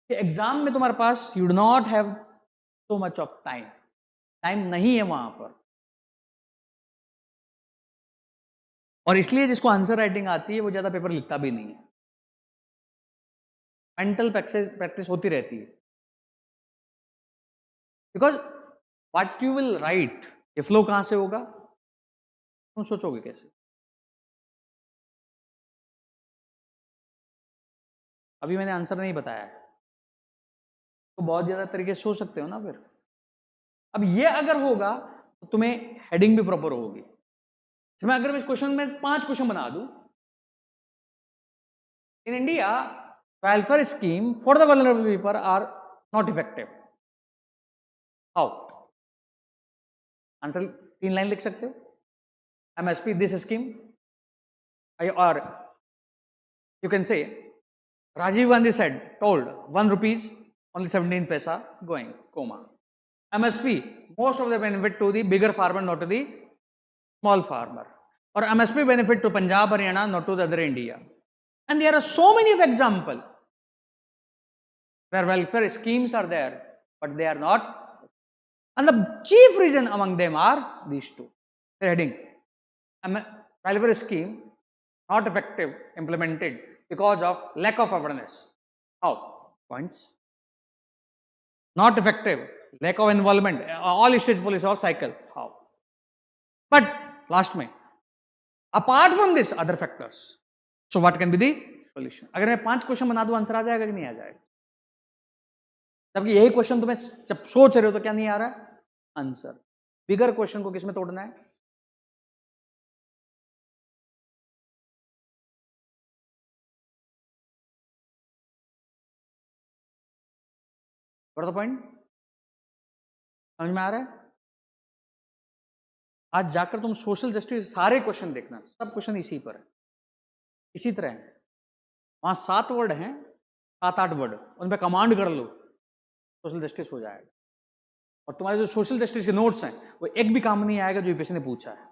कि एग्जाम में तुम्हारे पास you do not have so much of time नहीं है वहां पर। और इसलिए जिसको आंसर राइटिंग आती है वो ज्यादा पेपर लिखता भी नहीं है, मेंटल प्रैक्टिस होती रहती है, because what you will write, ये फ्लो कहां से होगा, तुम सोचोगे कैसे। अभी मैंने आंसर नहीं बताया है, तो बहुत ज्यादा तरीके से सोच सकते हो ना फिर। अब ये अगर होगा तो तुम्हें हेडिंग भी प्रॉपर होगी। इसमें अगर मैं इस क्वेश्चन में 5 क्वेश्चन बना दूं, in India welfare scheme for the vulnerable people are not effective, how, answer 3 line लिख सकते हो, एमएसपी दिस स्कीम, और you can say Rajiv Gandhi said, told 1 rupees, only 17 paisa going, comma. MSP, most of the benefit to the bigger farmer, not to the small farmer. Or MSP benefit to Punjab, Haryana, not to the other India. And there are so many of examples where welfare schemes are there, but they are not. And the chief reason among them are these two. The heading, welfare scheme not effective, implemented because of lack of awareness. How? Points. Not effective, lack of involvement, all stage policy of cycle. How? But last में, apart from this, other factors. So what can be the solution? अगर मैं 5 question बना दूं answer आ जाएगा कि नहीं आ जाएगा? जबकि यही क्वेश्चन तुम्हें जब सोच रहे हो तो क्या नहीं आ रहा है आंसर? बिगर क्वेश्चन को किस में तोड़ना है? What the point? समझ में आ रहा है? आज जाकर तुम सोशल जस्टिस सारे क्वेश्चन देखना, सब क्वेश्चन इसी पर है, इसी तरह है। वहां 7 वर्ड हैं, 7-8 वर्ड, उन पर कमांड कर लो, सोशल जस्टिस हो जाएगा। और तुम्हारे जो सोशल जस्टिस के नोट्स हैं वो एक भी काम नहीं आएगा जो यूपीएससी ने पूछा है।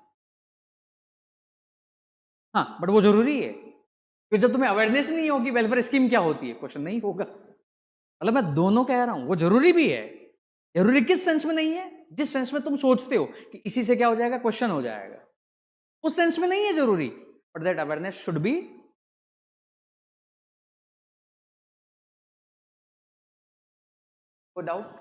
हाँ, बट वो जरूरी है कि जब तुम्हें अवेयरनेस नहीं होगी वेलफेयर स्कीम क्या होती है, क्वेश्चन नहीं होगा। मतलब मैं दोनों कह रहा हूं, वो जरूरी भी है। जरूरी किस सेंस में नहीं है? जिस सेंस में तुम सोचते हो कि इसी से क्या हो जाएगा, क्वेश्चन हो जाएगा, उस सेंस में नहीं है जरूरी। But that awareness should be. कोई डाउट?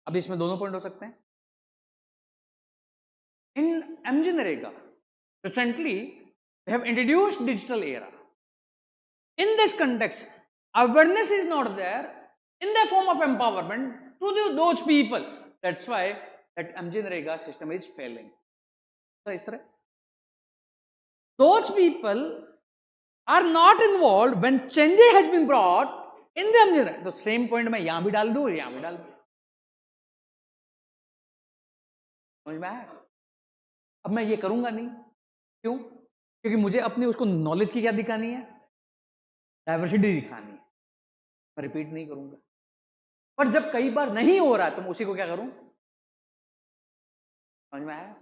अभी इसमें दोनों पॉइंट हो सकते हैं। In MG NREGA recently they have introduced digital era. In this context, awareness is not there in the form of empowerment to those people. That's why that MG Narega system is failing. So इस तरह those people are not involved when change has been brought in the MG Narega. तो same point मैं यहां भी डाल दूं, यहां भी डाल दूं। समझ में आया? अब मैं ये करूंगा नहीं, क्यों? क्योंकि मुझे अपनी उसको नॉलेज की क्या दिखानी है, डाइवर्सिटी दिखानी है। मैं रिपीट नहीं करूंगा। पर जब कई बार नहीं हो रहा है तो मैं उसी को क्या करूं? समझ में आया?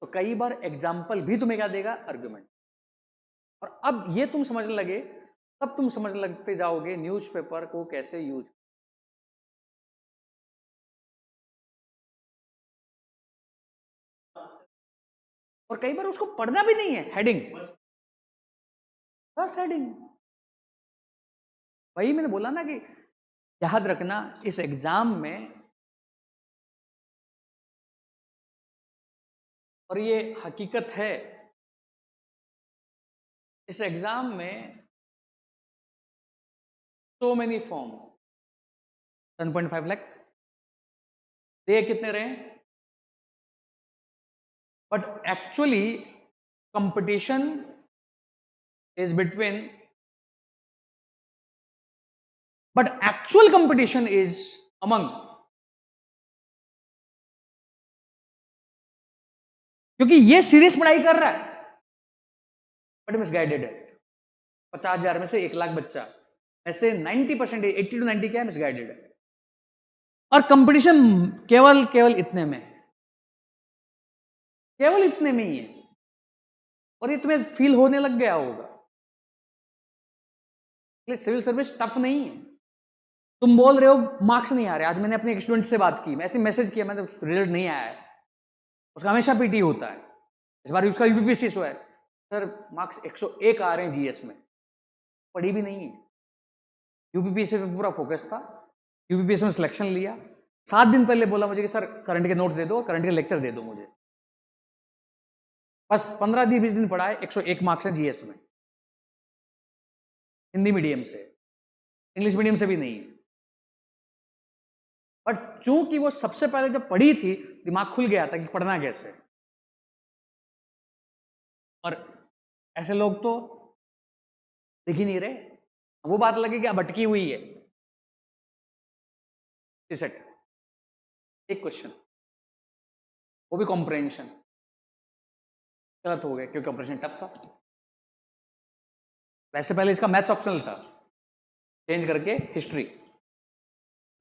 तो कई बार एग्जाम्पल भी तुम्हें क्या देगा, आर्गुमेंट। और अब ये तुम समझने लगे तब तुम समझ लगते जाओगे न्यूज़पेपर को कैसे यूज। और कई बार उसको पढ़ना भी नहीं है, हेडिंग बस हेडिंग। वही मैंने बोला ना कि याद रखना इस एग्जाम में, और ये हकीकत है, इस एग्जाम में सो मेनी फॉर्म 7.5 लाख दे कितने रहे, but actually competition is between, but actual competition is among, क्योंकि ये सीरियस पढ़ाई कर रहा है बट मिसगाइडेड है। 50,000 में से 1 लाख बच्चा, ऐसे 90%, 80 to 90 क्या है, मिसगाइडेड है। और कंपटीशन केवल इतने में, केवल इतने में ही है। और ये तुम्हें फील होने लग गया होगा, सिविल सर्विस टफ नहीं है। तुम बोल रहे हो मार्क्स नहीं आ रहे। आज मैंने अपने एक स्टूडेंट से बात की, मैं ऐसे मैसेज किया, मैंने रिजल्ट नहीं आया है, उसका हमेशा पीटी होता है, इस बार उसका यूपीपीसी है, सर मार्क्स 101 आ रहे हैं जीएस में। पढ़ी भी नहीं है, यूपीपीसी पे पूरा फोकस था, यूपीपीसी में सिलेक्शन लिया, 7 दिन पहले बोला मुझे कि सर करंट के नोट दे दो, करंट के लेक्चर दे दो मुझे। बस 15-20 दिन पढ़ा है, 101 मार्क्स है जीएस में, हिंदी मीडियम से, इंग्लिश मीडियम से भी नहीं है। बट चूंकि वो सबसे पहले जब पढ़ी थी दिमाग खुल गया था कि पढ़ना कैसे। और ऐसे लोग तो दिख ही नहीं रहे, वो बात लगे कि अब अटकी हुई है। सेट एक क्वेश्चन, वो भी कॉम्प्रहेंशन, गलत हो गया क्योंकि ऑपरेशन टफ था। वैसे पहले इसका मैथ्स ऑप्शनल था, चेंज करके हिस्ट्री,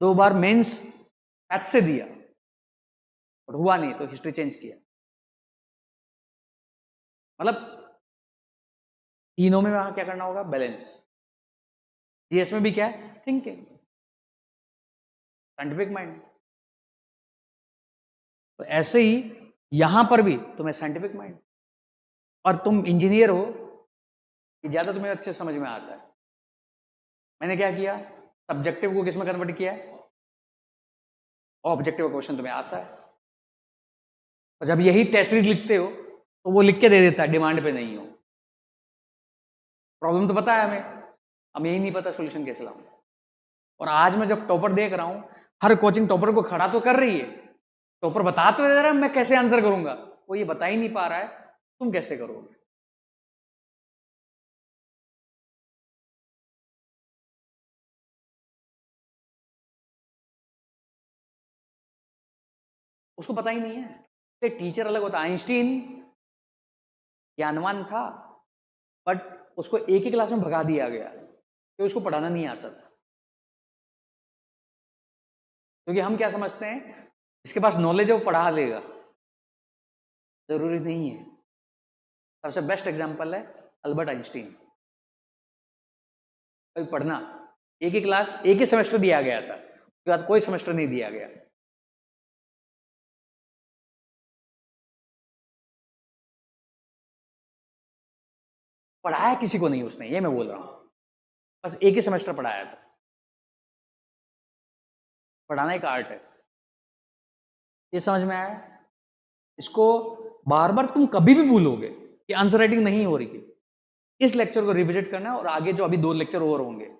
2 बार मेंस मैथ्स से दिया और हुआ नहीं तो हिस्ट्री चेंज किया। मतलब तीनों में वहां क्या करना होगा? बैलेंस। जीएस में भी क्या है? Thinking, scientific mind. तो ऐसे ही यहां पर भी तुम्हें साइंटिफिक माइंड, और तुम इंजीनियर हो, ये ज्यादा तुम्हें अच्छे समझ में आता है। मैंने क्या किया? सब्जेक्टिव को किस में कन्वर्ट किया है? ऑब्जेक्टिव क्वेश्चन तुम्हें आता है, और जब यही टेस्ट सीरीज लिखते हो तो वो लिख के दे देता है, डिमांड पे नहीं हो। प्रॉब्लम तो पता है हमें यही नहीं पता सोल्यूशन कैसे लाऊं। और आज मैं जब टॉपर देख रहा हूं, हर कोचिंग टॉपर को खड़ा तो कर रही है, टॉपर बता तो दे रहा है मैं कैसे आंसर करूंगा, वो ये बता ही नहीं पा रहा है तुम कैसे करोगे। उसको पता ही नहीं है। टीचर अलग होता है। आइंस्टीन ज्ञानवान था, बट उसको एक ही क्लास में भगा दिया गया कि उसको पढ़ाना नहीं आता था। क्योंकि हम क्या समझते हैं, इसके पास नॉलेज है वो पढ़ा देगा, जरूरी नहीं है। सबसे बेस्ट एग्जांपल है अल्बर्ट आइंस्टीन। अभी पढ़ना, एक ही क्लास, एक ही सेमेस्टर दिया गया था, उसके बाद कोई सेमेस्टर नहीं दिया गया। पढ़ाया किसी को नहीं उसने, ये मैं बोल रहा हूं, बस एक ही सेमेस्टर पढ़ाया था। पढ़ाना एक आर्ट है, ये समझ में आया? इसको बार बार तुम कभी भी भूलोगे कि आंसर राइटिंग नहीं हो रही है। इस लेक्चर को रिविजिट करना है, और आगे जो अभी 2 लेक्चर और होंगे,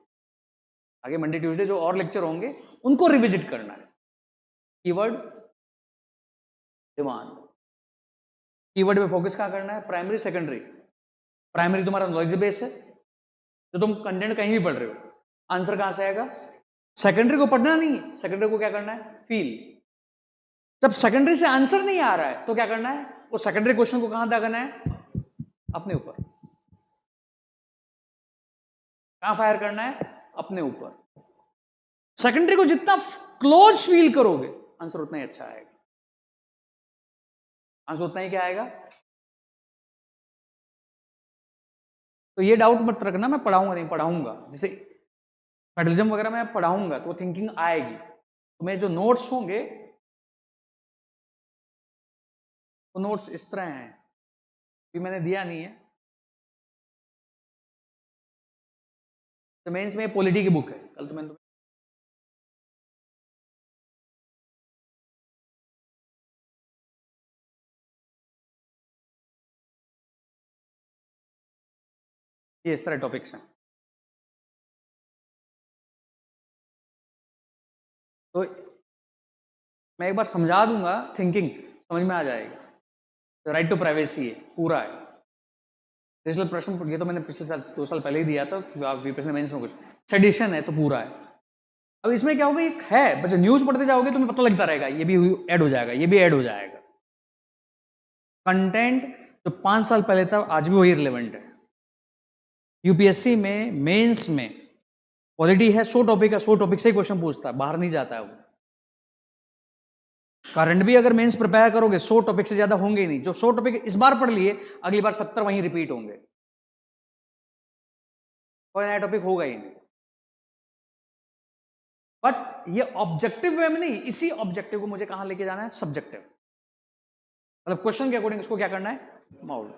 आगे मंडे ट्यूसडे जो और लेक्चर होंगे उनको रिविजिट करना है। Keyword, demand. कीवर्ड पे फोकस कहां करना है? Primary, secondary. प्राइमरी तुम्हारा नॉलेज बेस है, तो तुम कंटेंट कहीं भी पढ़ रहे हो, आंसर कहां से आएगा? सेकेंडरी को पढ़ना नहीं है, सेकेंडरी को क्या करना है? फील। जब सेकेंडरी से आंसर नहीं आ रहा है तो क्या करना है? वो सेकेंडरी क्वेश्चन को कहां दागना है? अपने ऊपर। कहां फायर करना है? अपने ऊपर। सेकेंडरी को जितना क्लोज फील करोगे, आंसर उतना ही अच्छा आएगा। आंसर उतना ही क्या आएगा? तो ये डाउट मत रखना मैं पढ़ाऊंगा नहीं, पढ़ाऊंगा। जैसे मेडलिज्म वगैरह मैं पढ़ाऊंगा तो थिंकिंग आएगी। तो मैं जो नोट्स होंगे, वो नोट्स इस तरह हैं, भी मैंने दिया नहीं है। तो मेंस में पॉलिटी की बुक है, कल तो मैंने ये इस तरह टॉपिक्स हैं। तो मैं एक बार समझा दूंगा, थिंकिंग समझ में आ जाएगी। तो राइट टू प्राइवेसी है, पूरा है। डिजिटल प्रश्न ये तो मैंने पिछले साल 2 साल पहले ही दिया था, यूपीएससी मेंस में कुछ सेडिशन है तो पूरा है। अब इसमें क्या होगा, एक है बस, न्यूज पढ़ते जाओगे तुम्हें पता लगता रहेगा, ये भी ऐड हो जाएगा, ये भी ऐड हो जाएगा। कंटेंट जो 5 साल पहले था आज भी वही रिलेवेंट है। यूपीएससी में मेंस में पॉलिटी है, 100 टॉपिक है, 100 टॉपिक से ही क्वेश्चन पूछता है, बाहर नहीं जाता है वो। करंट भी अगर मेंस प्रिपेयर करोगे 100 टॉपिक से ज्यादा होंगे ही नहीं। जो 100 टॉपिक इस बार पढ़ लिए, अगली बार 70 वहीं रिपीट होंगे, कोई नया टॉपिक होगा ही नहीं। बट ये ऑब्जेक्टिव वे में नहीं, इसी ऑब्जेक्टिव को मुझे कहां लेके जाना है? सब्जेक्टिव। मतलब क्वेश्चन के अकॉर्डिंग इसको क्या करना है? माउल्ड।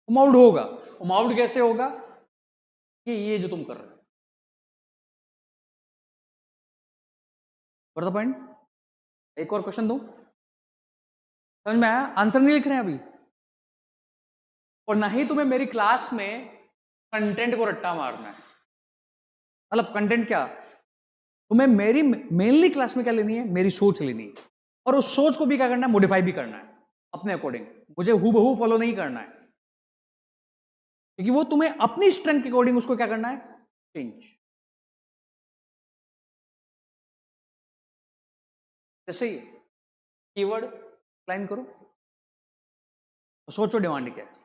माउल्ड होगा। माउल्ड कैसे होगा? कि ये जो तुम कर रहे हो। The point. एक और क्वेश्चन दो, समझ में आया? आंसर नहीं लिख रहे हैं अभी, और ना ही तुम्हें मेरी क्लास में कंटेंट को रट्टा मारना है। मतलब कंटेंट क्या, तुम्हें मेरी मेनली क्लास में क्या लेनी है? मेरी सोच लेनी है, और उस सोच को भी क्या करना है? मॉडिफाई भी करना है अपने अकॉर्डिंग। मुझे हूबहू फॉलो नहीं करना है, क्योंकि वो तुम्हें अपनी स्ट्रेंथ के अकॉर्डिंग उसको क्या करना है? चेंज। जैसे ही कीवर्ड लाइन करो, तो सोचो डिमांड क्या है।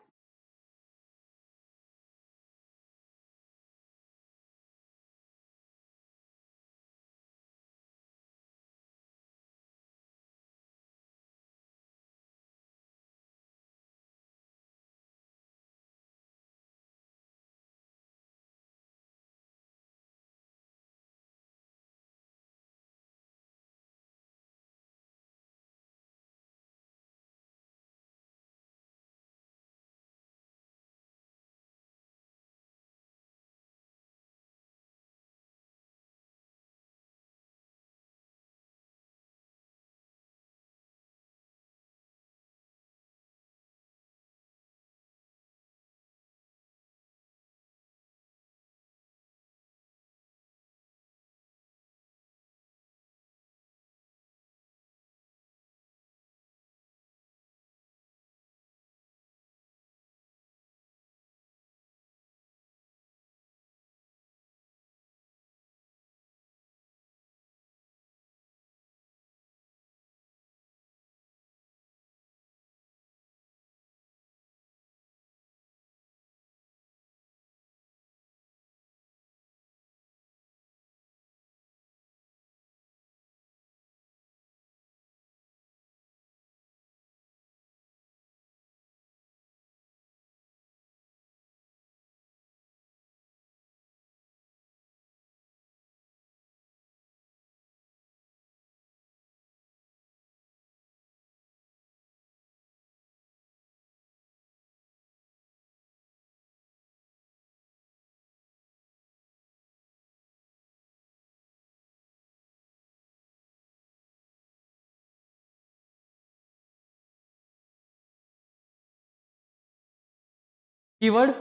कीवर्ड,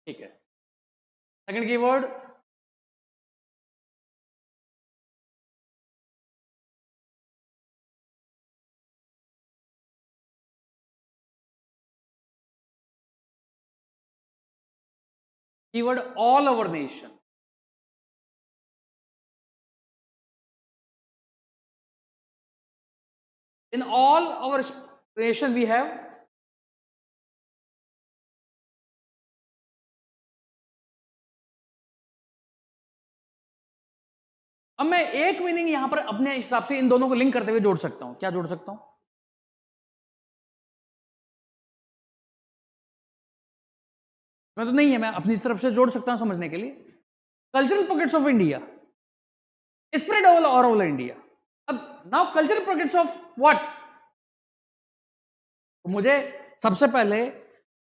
ठीक है। Second keyword, keyword all over nation. In all our nation we have अब मैं एक मीनिंग यहां पर अपने हिसाब से इन दोनों को लिंक करते हुए जोड़ सकता हूं। क्या जोड़ सकता हूं? मैं तो नहीं है, मैं अपनी तरफ से जोड़ सकता हूं समझने के लिए। Cultural pockets of India spread all over India. अब now cultural pockets of what, तो मुझे सबसे पहले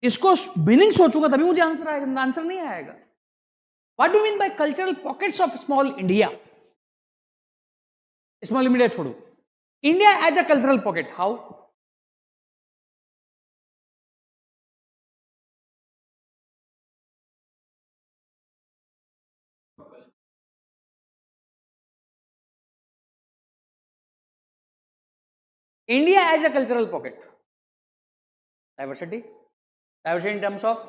इसको मीनिंग सोचूंगा तभी मुझे आंसर आएगा, आंसर नहीं आएगा। What do mean by cultural pockets of small India? Small India छोड़ो, India as a cultural pocket, how? India as a cultural pocket, diversity, diversity in terms of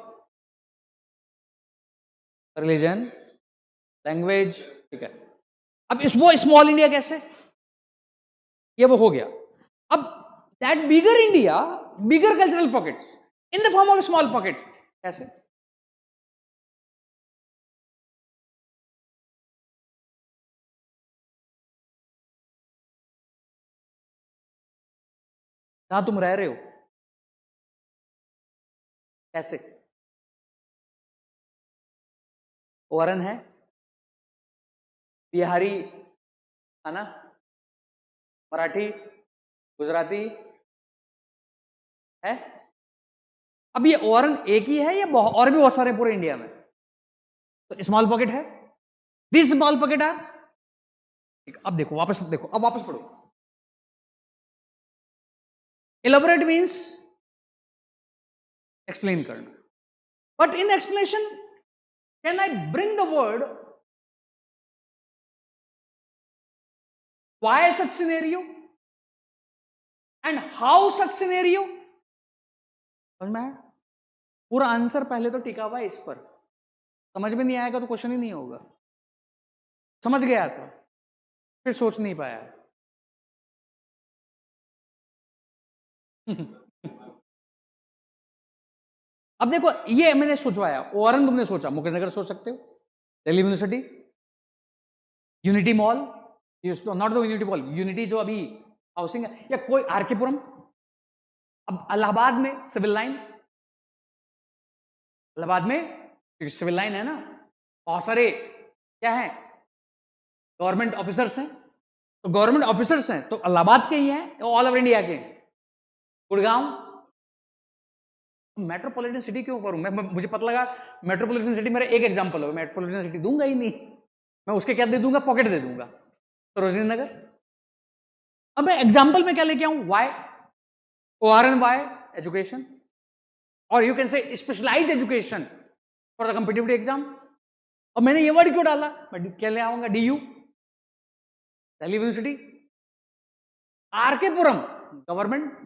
religion, language, ठीक है। अब इस वो small India कैसे, ये वो हो गया। अब that bigger India, bigger cultural pockets in the form of small pocket कैसे? जहां तुम रह रहे हो कैसे? ओरन है, बिहारी है ना, मराठी, गुजराती है। अब ये ओरन एक ही है या और भी बहुत सारे पूरे इंडिया में? तो स्मॉल पॉकेट है, दिस स्मॉल पॉकेट है। अब देखो वापस देखो, अब वापस पढ़ो। इलेबोरेट मीन्स एक्सप्लेन करना, but in explanation can I bring the word why such scenario and how such scenario? समझ में आया? पूरा आंसर पहले तो टिका हुआ है इस पर, समझ में नहीं आएगा तो क्वेश्चन ही नहीं होगा। समझ गया तो फिर सोच नहीं पाया। अब देखो ये मैंने सोचवाया, ओआरएन तुमने सोचा, मुकेश नगर सोच सकते हो, Delhi university, unity mall, not the unity mall, unity जो अभी हाउसिंग है, या कोई आरकेपुरम। अब इलाहाबाद में सिविल लाइन, इलाहाबाद में सिविल लाइन है ना, बहुत सारे क्या है, गवर्नमेंट ऑफिसर्स हैं, तो गवर्नमेंट ऑफिसर्स हैं तो इलाहाबाद के ही हैं, ऑल ओवर इंडिया के। गुड़गांव, मेट्रोपॉलिटन सिटी क्यों करूं मैं, मुझे पता लगा मेट्रोपॉलिटन सिटी मेरा एक एग्जांपल होगा, मेट्रोपॉलिटन सिटी दूंगा ही नहीं मैं, उसके क्या दे दूंगा, पॉकेट दे दूंगा, सरोजनी नगर। अब मैं एग्जांपल में क्या लेके आऊं, वाई, ओआरएन वाई, एजुकेशन, और you can say specialized education for the competitive exam. और मैंने ये वर्ड क्यों डाला, मैं क्या ले आऊंगा, DU, Delhi university, RK Puram government,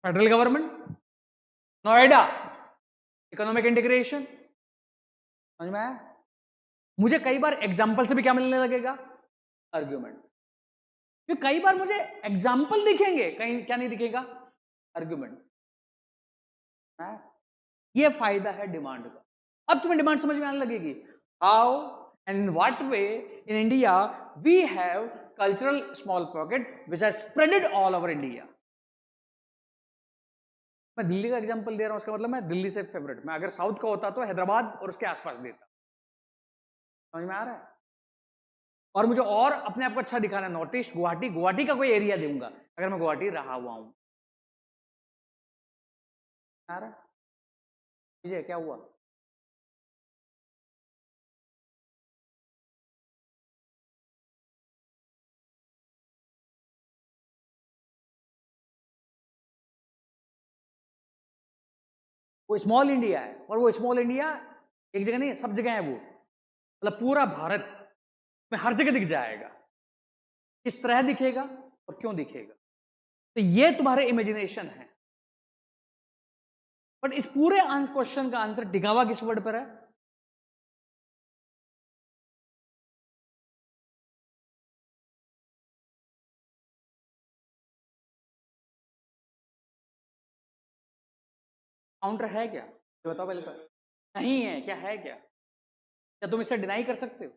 federal government, Noida economic integration. समझ में आया? मुझे कई बार एग्जाम्पल से भी क्या मिलने लगेगा, आर्ग्यूमेंट, क्योंकि कई बार मुझे एग्जाम्पल दिखेंगे, कहीं क्या नहीं दिखेगा, आर्ग्यूमेंट। ये फायदा है डिमांड का। अब तुम्हें डिमांड समझ में आने लगेगी, how and in what way in India we have cultural small pocket which has spreaded all over India. मैं दिल्ली का एग्जांपल दे रहा हूं, उसका मतलब मैं दिल्ली से फेवरेट, मैं अगर साउथ का होता तो हैदराबाद और उसके आसपास देता। समझ में आ रहा है? और मुझे और अपने आप को अच्छा दिखाना है, नॉर्थ ईस्ट, गुवाहाटी, गुवाहाटी का कोई एरिया दूंगा अगर मैं गुवाहाटी रहा हुआ हूं। आ रहा है? क्या हुआ? वो स्मॉल इंडिया है, और वो स्मॉल इंडिया एक जगह नहीं है, सब जगह है वो, मतलब पूरा भारत में हर जगह दिख जाएगा। किस तरह दिखेगा और क्यों दिखेगा, तो ये तुम्हारे इमेजिनेशन है। बट इस पूरे क्वेश्चन का आंसर टिका हुआ किस वर्ड पर है? काउंटर है क्या, ये बताओ पहले। नहीं है क्या, है क्या? क्या तुम इसे डिनाई कर सकते हो?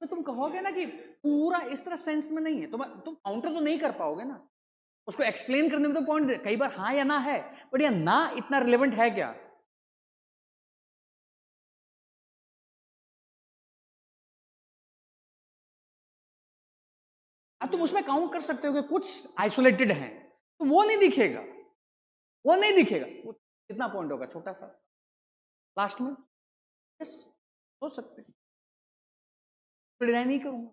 तो तुम कहोगे ना कि पूरा इस तरह सेंस में नहीं है, तुम काउंटर तो नहीं कर पाओगे ना, उसको एक्सप्लेन करने में तो पॉइंट कई बार हाँ या ना है, बट या ना इतना रिलेवेंट है क्या? तुम उसमें काउंट कर सकते हो कि कुछ आइसोलेटेड हैं, तो वो नहीं दिखेगा, वो नहीं दिखेगा। वो कितना पॉइंट होगा, छोटा सा लास्ट में। यस, सोच सकते हैं, डिनाई नहीं करूंगा।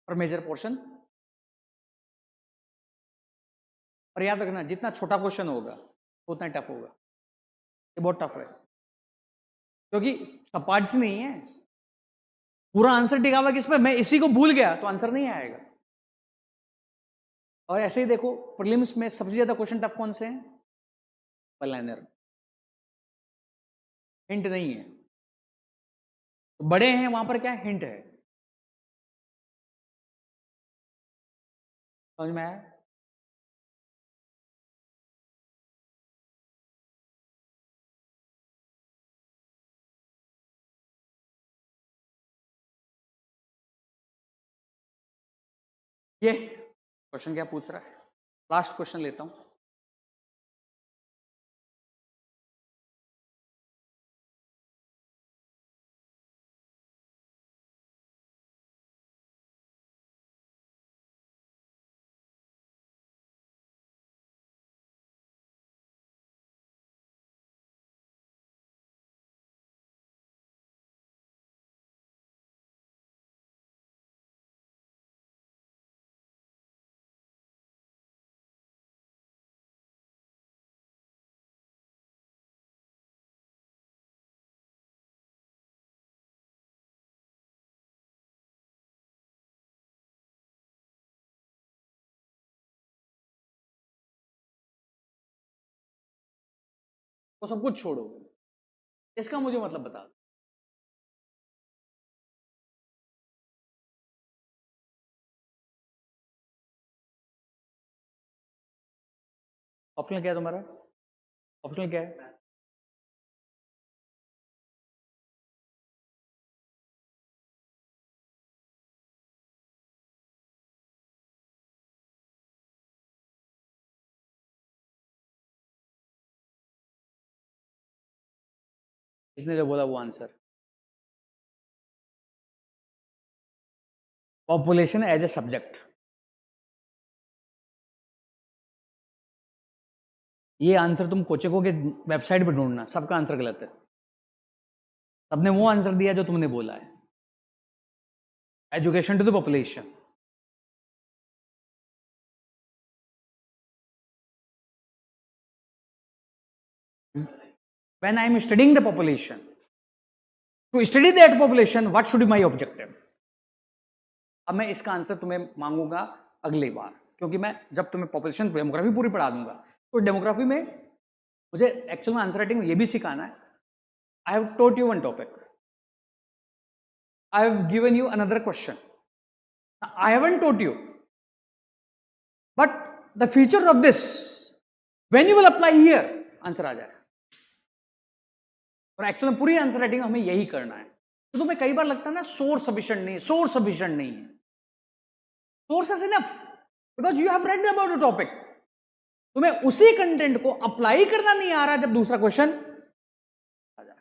और मेजर पोर्शन, और याद रखना जितना छोटा क्वेश्चन होगा उतना टफ होगा। ये बहुत टफ है, क्योंकि सब पार्ट्स नहीं है, पूरा आंसर टिका हुआ किस पे, मैं इसी को भूल गया तो आंसर नहीं आएगा। और ऐसे ही देखो प्रीलिम्स में सबसे ज्यादा क्वेश्चन टफ कौन से हैं? वन लाइनर, हिंट नहीं है। तो बड़े हैं वहां पर क्या हिंट है, समझ में आया? ये क्वेश्चन क्या पूछ रहा है, लास्ट क्वेश्चन लेता हूं। वो सब कुछ छोड़ो, इसका मुझे मतलब बता दो। ऑप्शनल क्या है तुम्हारा, ऑप्शनल क्या है? इसने जो बोला वो answer, population as a subject. ये आंसर तुम कोचेको के वेबसाइट पे ढूंढना, सबका आंसर गलत है। सबने वो आंसर दिया जो तुमने बोला है, education to the population. When I am studying the population, to study that population, what should be my objective? अब मैं इसका आंसर तुम्हें मांगूंगा अगली बार, क्योंकि मैं जब तुम्हें पॉपुलेशन डेमोग्राफी पूरी पढ़ा दूंगा, तो डेमोग्राफी में मुझे एक्चुअल में आंसर राइटिंग ये भी सिखाना है। I have taught you one topic, I have given you another question, I haven't taught you, but the feature of this, when you will apply here, answer आ जाए। और एक्चुअली पूरी answer writing हमें यही करना है। तो तुम्हें कई बार लगता है ना सोर्स सफिशिएंट नहीं, सोर्स सफिशिएंट नहीं है। Source is enough because you have read about the topic. तुम्हें उसी कंटेंट को अप्लाई करना नहीं आ रहा जब दूसरा क्वेश्चन आ जाए।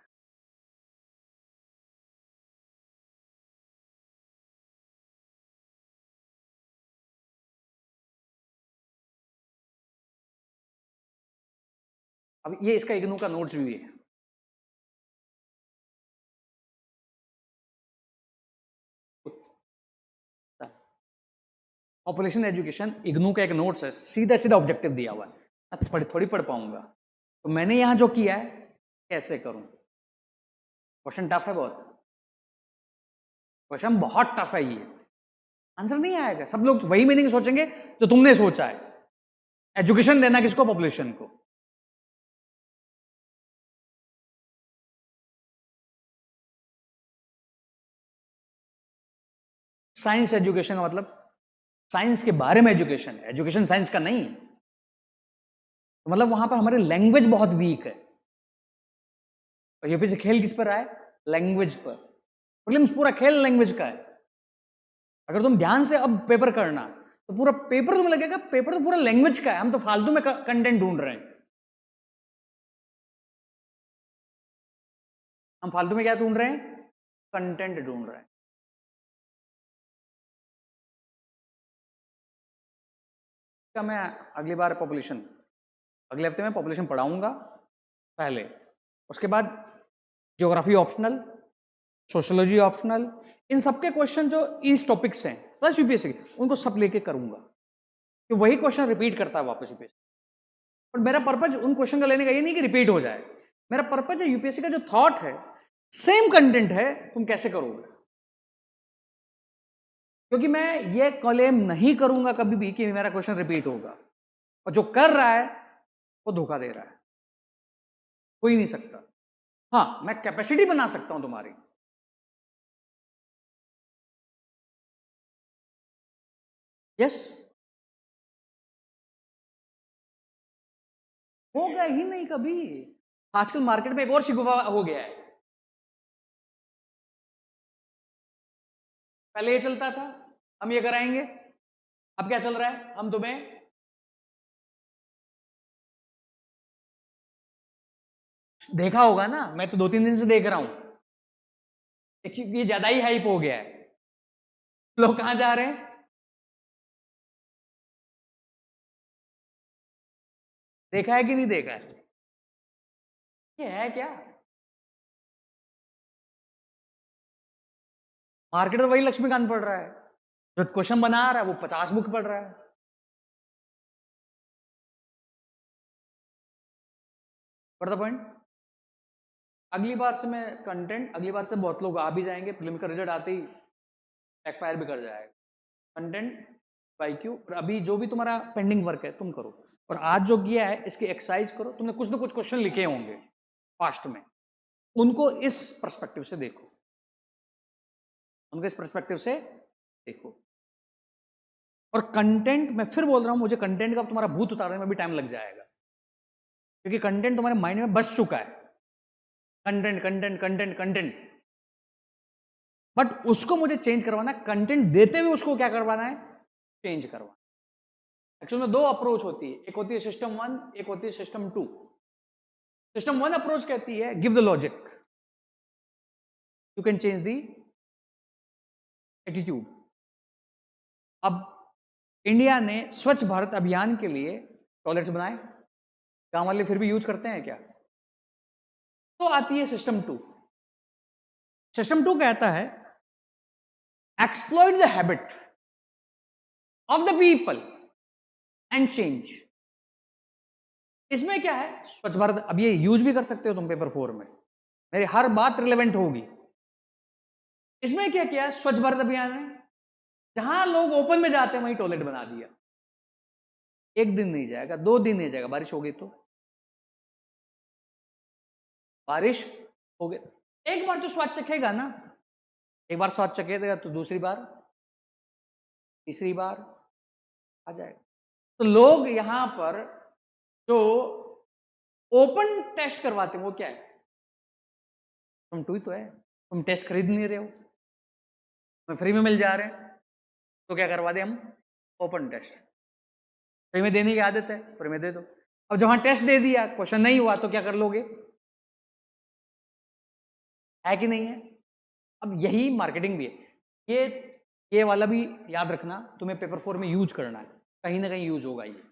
अब ये इसका इग्नू का नोट्स भी है, पॉपुलेशन एजुकेशन इग्नू का एक नोट्स है, सीधा सीधा ऑब्जेक्टिव दिया हुआ है, मैं थोड़ी पढ़ पाऊंगा, तो मैंने यहां जो किया है कैसे करूं। क्वेश्चन टफ है बहुत, क्वेश्चन बहुत टफ है, ये आंसर नहीं आएगा। सब लोग वही मीनिंग सोचेंगे जो तुमने सोचा है, एजुकेशन देना किसको, पॉपुलेशन को। साइंस एजुकेशन का मतलब साइंस के बारे में एजुकेशन है, एजुकेशन साइंस का नहीं है। तो मतलब वहां पर हमारी लैंग्वेज बहुत वीक है। और यूपीएससी खेल किस पर आए, लैंग्वेज पर। प्रीलिम्स पूरा खेल लैंग्वेज का है। अगर तुम ध्यान से अब पेपर करना तो पूरा पेपर तुम्हें लगेगा पेपर तो पूरा लैंग्वेज का है, हम तो फालतू में कंटेंट ढूंढ रहे हैं। हम फालतू में क्या ढूंढ रहे हैं, कंटेंट ढूंढ रहे हैं। क्या मैं अगली बार पॉपुलेशन, अगले हफ्ते में पॉपुलेशन पढ़ाऊंगा पहले, उसके बाद ज्योग्राफी ऑप्शनल, सोशियोलॉजी ऑप्शनल, इन सबके क्वेश्चन जो इस टॉपिक्स हैं प्लस यूपीएससी के, उनको सब लेके करूंगा कि वही क्वेश्चन रिपीट करता है वापस यूपीएससी। और मेरा पर्पज उन क्वेश्चन का लेने का ये नहीं कि रिपीट हो जाए, मेरा पर्पज है यूपीएससी का जो थॉट है, सेम कंटेंट है, तुम कैसे करोगे। क्योंकि मैं ये क्लेम नहीं करूंगा कभी भी कि मेरा क्वेश्चन रिपीट होगा, और जो कर रहा है वो धोखा दे रहा है, हो ही नहीं सकता। हाँ, मैं कैपेसिटी बना सकता हूं तुम्हारी। यस, होगा ही नहीं कभी। आजकल मार्केट में एक और शिकवा हो गया है, पहले ये चलता था हम ये कराएंगे, अब क्या चल रहा है, हम तुम्हें देखा होगा ना, मैं तो 2-3 दिन से देख रहा हूं, ये ज्यादा ही हाइप हो गया है। लोग कहां जा रहे हैं, देखा है कि नहीं देखा है, ये है क्या, मार्केट में वही लक्ष्मीकांत पढ़ रहा है, जो क्वेश्चन बना रहा है वो 50 बुक पढ़ रहा है। What the point. अगली बार से मैं कंटेंट, अगली बार से बहुत लोग आ भी जाएंगे, प्रीलिम का रिजल्ट आते ही बैकफायर भी कर जाएगा। कंटेंट बाई क्यू, और अभी जो भी तुम्हारा पेंडिंग वर्क है तुम करो, और आज जो किया है इसकी एक्सरसाइज करो। तुमने कुछ ना कुछ क्वेश्चन लिखे होंगे पास्ट में, उनको इस पर्सपेक्टिव से देखो, उनको इस पर्सपेक्टिव से देखो। और कंटेंट, मैं फिर बोल रहा हूं, मुझे कंटेंट का तुम्हारा भूत उतारने में भी टाइम लग जाएगा, क्योंकि कंटेंट तुम्हारे माइंड में बस चुका है, content content content content. But उसको मुझे चेंज करवाना है, कंटेंट देते हुए उसको क्या करवाना है, चेंज करवाना। एक्चुअली में दो अप्रोच होती है, एक होती है सिस्टम 1, एक होती है सिस्टम 2। सिस्टम 1 अप्रोच कहती है give the logic, you can change the attitude. अब इंडिया ने स्वच्छ भारत अभियान के लिए टॉयलेट्स बनाए, गांव वाले फिर भी यूज करते हैं क्या। तो आती है सिस्टम 2। सिस्टम 2 कहता है exploit the habit of the people and change. इसमें क्या है, स्वच्छ भारत, अब ये यूज भी कर सकते हो तुम पेपर 4 में, मेरी हर बात रिलेवेंट होगी। इसमें क्या किया, स्वच्छ भारत अभियान है, जहां लोग ओपन में जाते हैं वहीं टॉयलेट बना दिया। एक दिन नहीं जाएगा, 2 दिन नहीं जाएगा, बारिश हो गई तो, बारिश हो गई, एक बार तो स्वाद चखेगा ना, एक बार स्वाद चखेगा तो दूसरी बार, तीसरी बार आ जाएगा। तो लोग यहां पर जो ओपन टेस्ट करवाते हैं वो क्या है, तुम टू ही तो है, तुम टेस्ट खरीद नहीं रहे हो, तुम्हें फ्री में मिल जा रहे हैं, तो क्या करवा दे हम, ओपन टेस्ट। फ्री में देने की आदत है, फ्री में दे दो। अब जहां टेस्ट दे दिया, क्वेश्चन नहीं हुआ, तो क्या कर लोगे, है कि नहीं है। अब यही मार्केटिंग भी है, ये वाला भी याद रखना, तुम्हें पेपर 4 में यूज करना है, कहीं ना कहीं यूज होगा ये,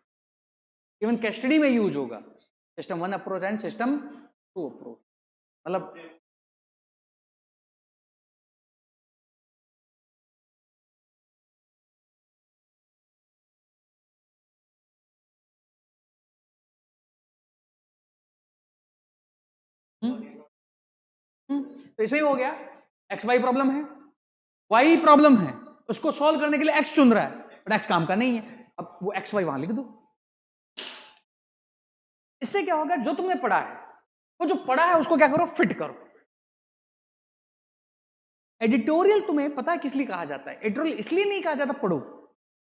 इवन कैस्टडी में यूज होगा, system 1 approach and system 2 approach. मतलब तो इसमें भी हो गया, एक्स वाई प्रॉब्लम है, वाई प्रॉब्लम है, उसको सॉल्व करने के लिए एक्स चुन रहा है, बट एक्स काम का नहीं है, अब वो एक्स वाई वहां लिख दो। इससे क्या होगा, जो तुमने पढ़ा है, वो जो पढ़ा है उसको क्या करो, फिट करो। एडिटोरियल तुम्हें पता है किस लिए कहा जाता है? एडिटोरियल इसलिए नहीं कहा जाता पढ़ो,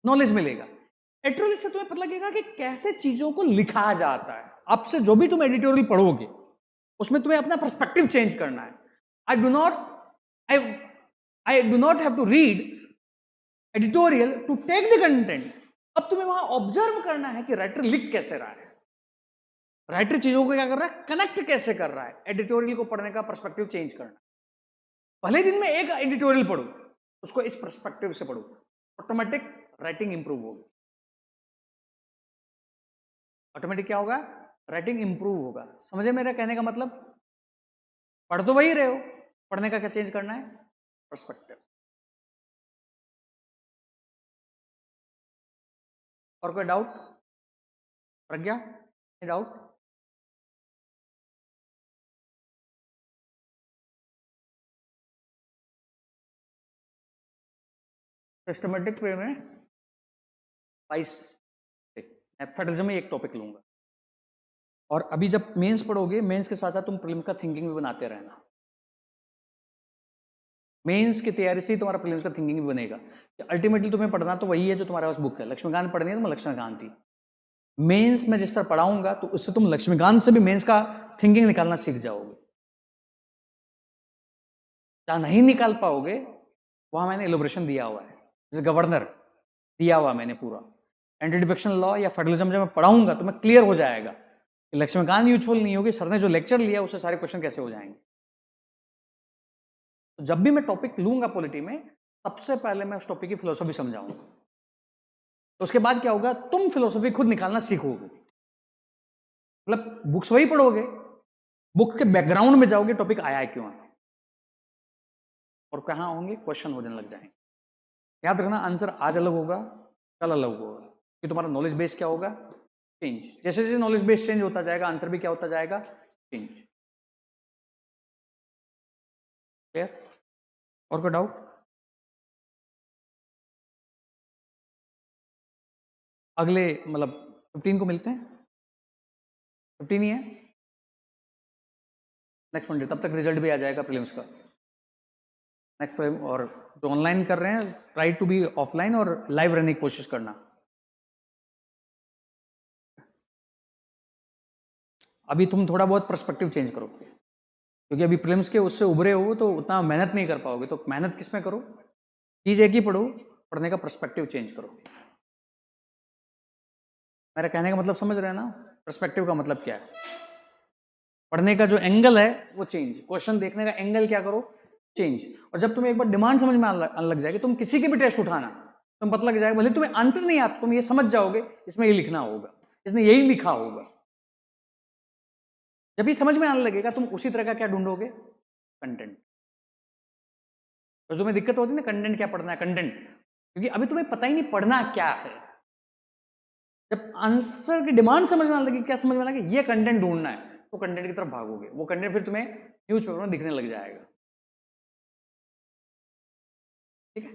नॉलेज मिलेगा। एडिटोरियल से तुम्हें पता लगेगा कि कैसे चीजों को लिखा जाता है। आपसे जो भी तुम एडिटोरियल पढ़ोगे उसमें तुम्हें अपना पर्सपेक्टिव चेंज करना है। I do not have to read editorial to take the content. अब तुम्हें वहां ऑब्जर्व करना है कि राइटर लिख कैसे रहा है, राइटर चीजों को क्या कर रहा है, कनेक्ट कैसे कर रहा है। एडिटोरियल को पढ़ने का पर्सपेक्टिव चेंज करना। पहले दिन में एक एडिटोरियल पढ़ो, उसको इस पर्सपेक्टिव से पढ़ो, ऑटोमेटिक राइटिंग इंप्रूव होगी। ऑटोमेटिक क्या होगा, राइटिंग इंप्रूव होगा। समझे मेरा कहने का मतलब? पढ़ तो वही रहे हो, पढ़ने का क्या चेंज करना है, पर्सपेक्टिव। और कोई डाउट? प्रज्ञा, डाउट? सिस्टमेटिक वे में 22 मैं फेडरलिज्म में एक टॉपिक लूंगा, और अभी जब मेंस पढ़ोगे, मेंस के साथ साथ तुम प्रीलिम्स का थिंकिंग भी बनाते रहना। मेंस की तैयारी से ही तुम्हारा प्रीलिम्स का थिंकिंग भी बनेगा। अल्टीमेटली तुम्हें पढ़ना तो वही है जो तुम्हारे पास बुक है। लक्ष्मीकांत पढ़नी है तो मैं लक्ष्मीकांत ही, मेंस में जिस तरह पढ़ाऊंगा तो उससे तुम लक्ष्मीकांत से भी मेंस का थिंकिंग निकालना सीख जाओगे। जहां नहीं निकाल पाओगे वहां मैंने इलोब्रेशन दिया हुआ है, जैसे गवर्नर दिया हुआ मैंने पूरा। एंटी डिफेक्शन लॉ या फेडरलिज्म जब मैं पढ़ाऊंगा तो मैं क्लियर हो जाएगा कि लक्ष्मीकांत यूजफुल नहीं होगी, सर ने जो लेक्चर लिया उससे सारे क्वेश्चन कैसे हो जाएंगे। तो जब भी मैं टॉपिक लूंगा पॉलिटी में, सबसे पहले मैं उस टॉपिक की फिलोसफी समझाऊंगा, तो उसके बाद क्या होगा, तुम फिलोसफी खुद निकालना सीखोगे। मतलब बुक्स वही पढ़ोगे, बुक के बैकग्राउंड में जाओगे, टॉपिक आया है क्यों है, और कहां होंगे क्वेश्चन होने लग जाएंगे। याद रखना, आंसर आज अलग होगा, कल अलग होगा, कि तुम्हारा नॉलेज बेस क्या होगा, चेंज। जैसे जैसे नॉलेज बेस चेंज होता जाएगा, आंसर भी क्या होता जाएगा, चेंज। क्लियर? और कोई डाउट? अगले मतलब 15 को मिलते हैं, 15 ही है नेक्स्ट मंडे, तब तक रिजल्ट भी आ जाएगा प्रीलिम्स का नेक्स्ट। और जो ऑनलाइन कर रहे हैं, ट्राई टू बी ऑफलाइन और लाइव रहने की कोशिश करना। अभी तुम थोड़ा बहुत पर्सपेक्टिव चेंज करो, क्योंकि अभी प्रीलिम्स के उससे उभरे हो तो उतना मेहनत नहीं कर पाओगे। तो मेहनत किस में करो, चीज एक ही पढ़ो, पढ़ने का पर्सपेक्टिव चेंज करो। मेरा कहने का मतलब समझ रहे हैं ना? पर्सपेक्टिव का मतलब क्या है, पढ़ने का जो एंगल है वो चेंज, क्वेश्चन देखने का एंगल क्या करो, चेंज। और जब तुम्हें एक बार डिमांड समझ में आने लग जाएगी, तुम किसी के भी टेस्ट उठाना, तुम पता लग जाएगा, भले तुम्हें आंसर नहीं आता, तुम ये समझ जाओगे इसमें ये लिखना होगा, इसने यही लिखा होगा। जब ये समझ में आने लगेगा, तुम उसी तरह का क्या ढूंढोगे, कंटेंट। तो तुम्हें दिक्कत होती है ना, कंटेंट क्या पढ़ना है, कंटेंट, क्योंकि अभी तुम्हें पता ही नहीं पढ़ना क्या है। जब आंसर की डिमांड समझ में आने लगी, क्या समझ में आने लगी, ये कंटेंट ढूंढना है, तो कंटेंट की तरफ भागोगे। वो कंटेंट फिर तुम्हें न्यूज़पेपर में दिखने लग जाएगा। ठीक है?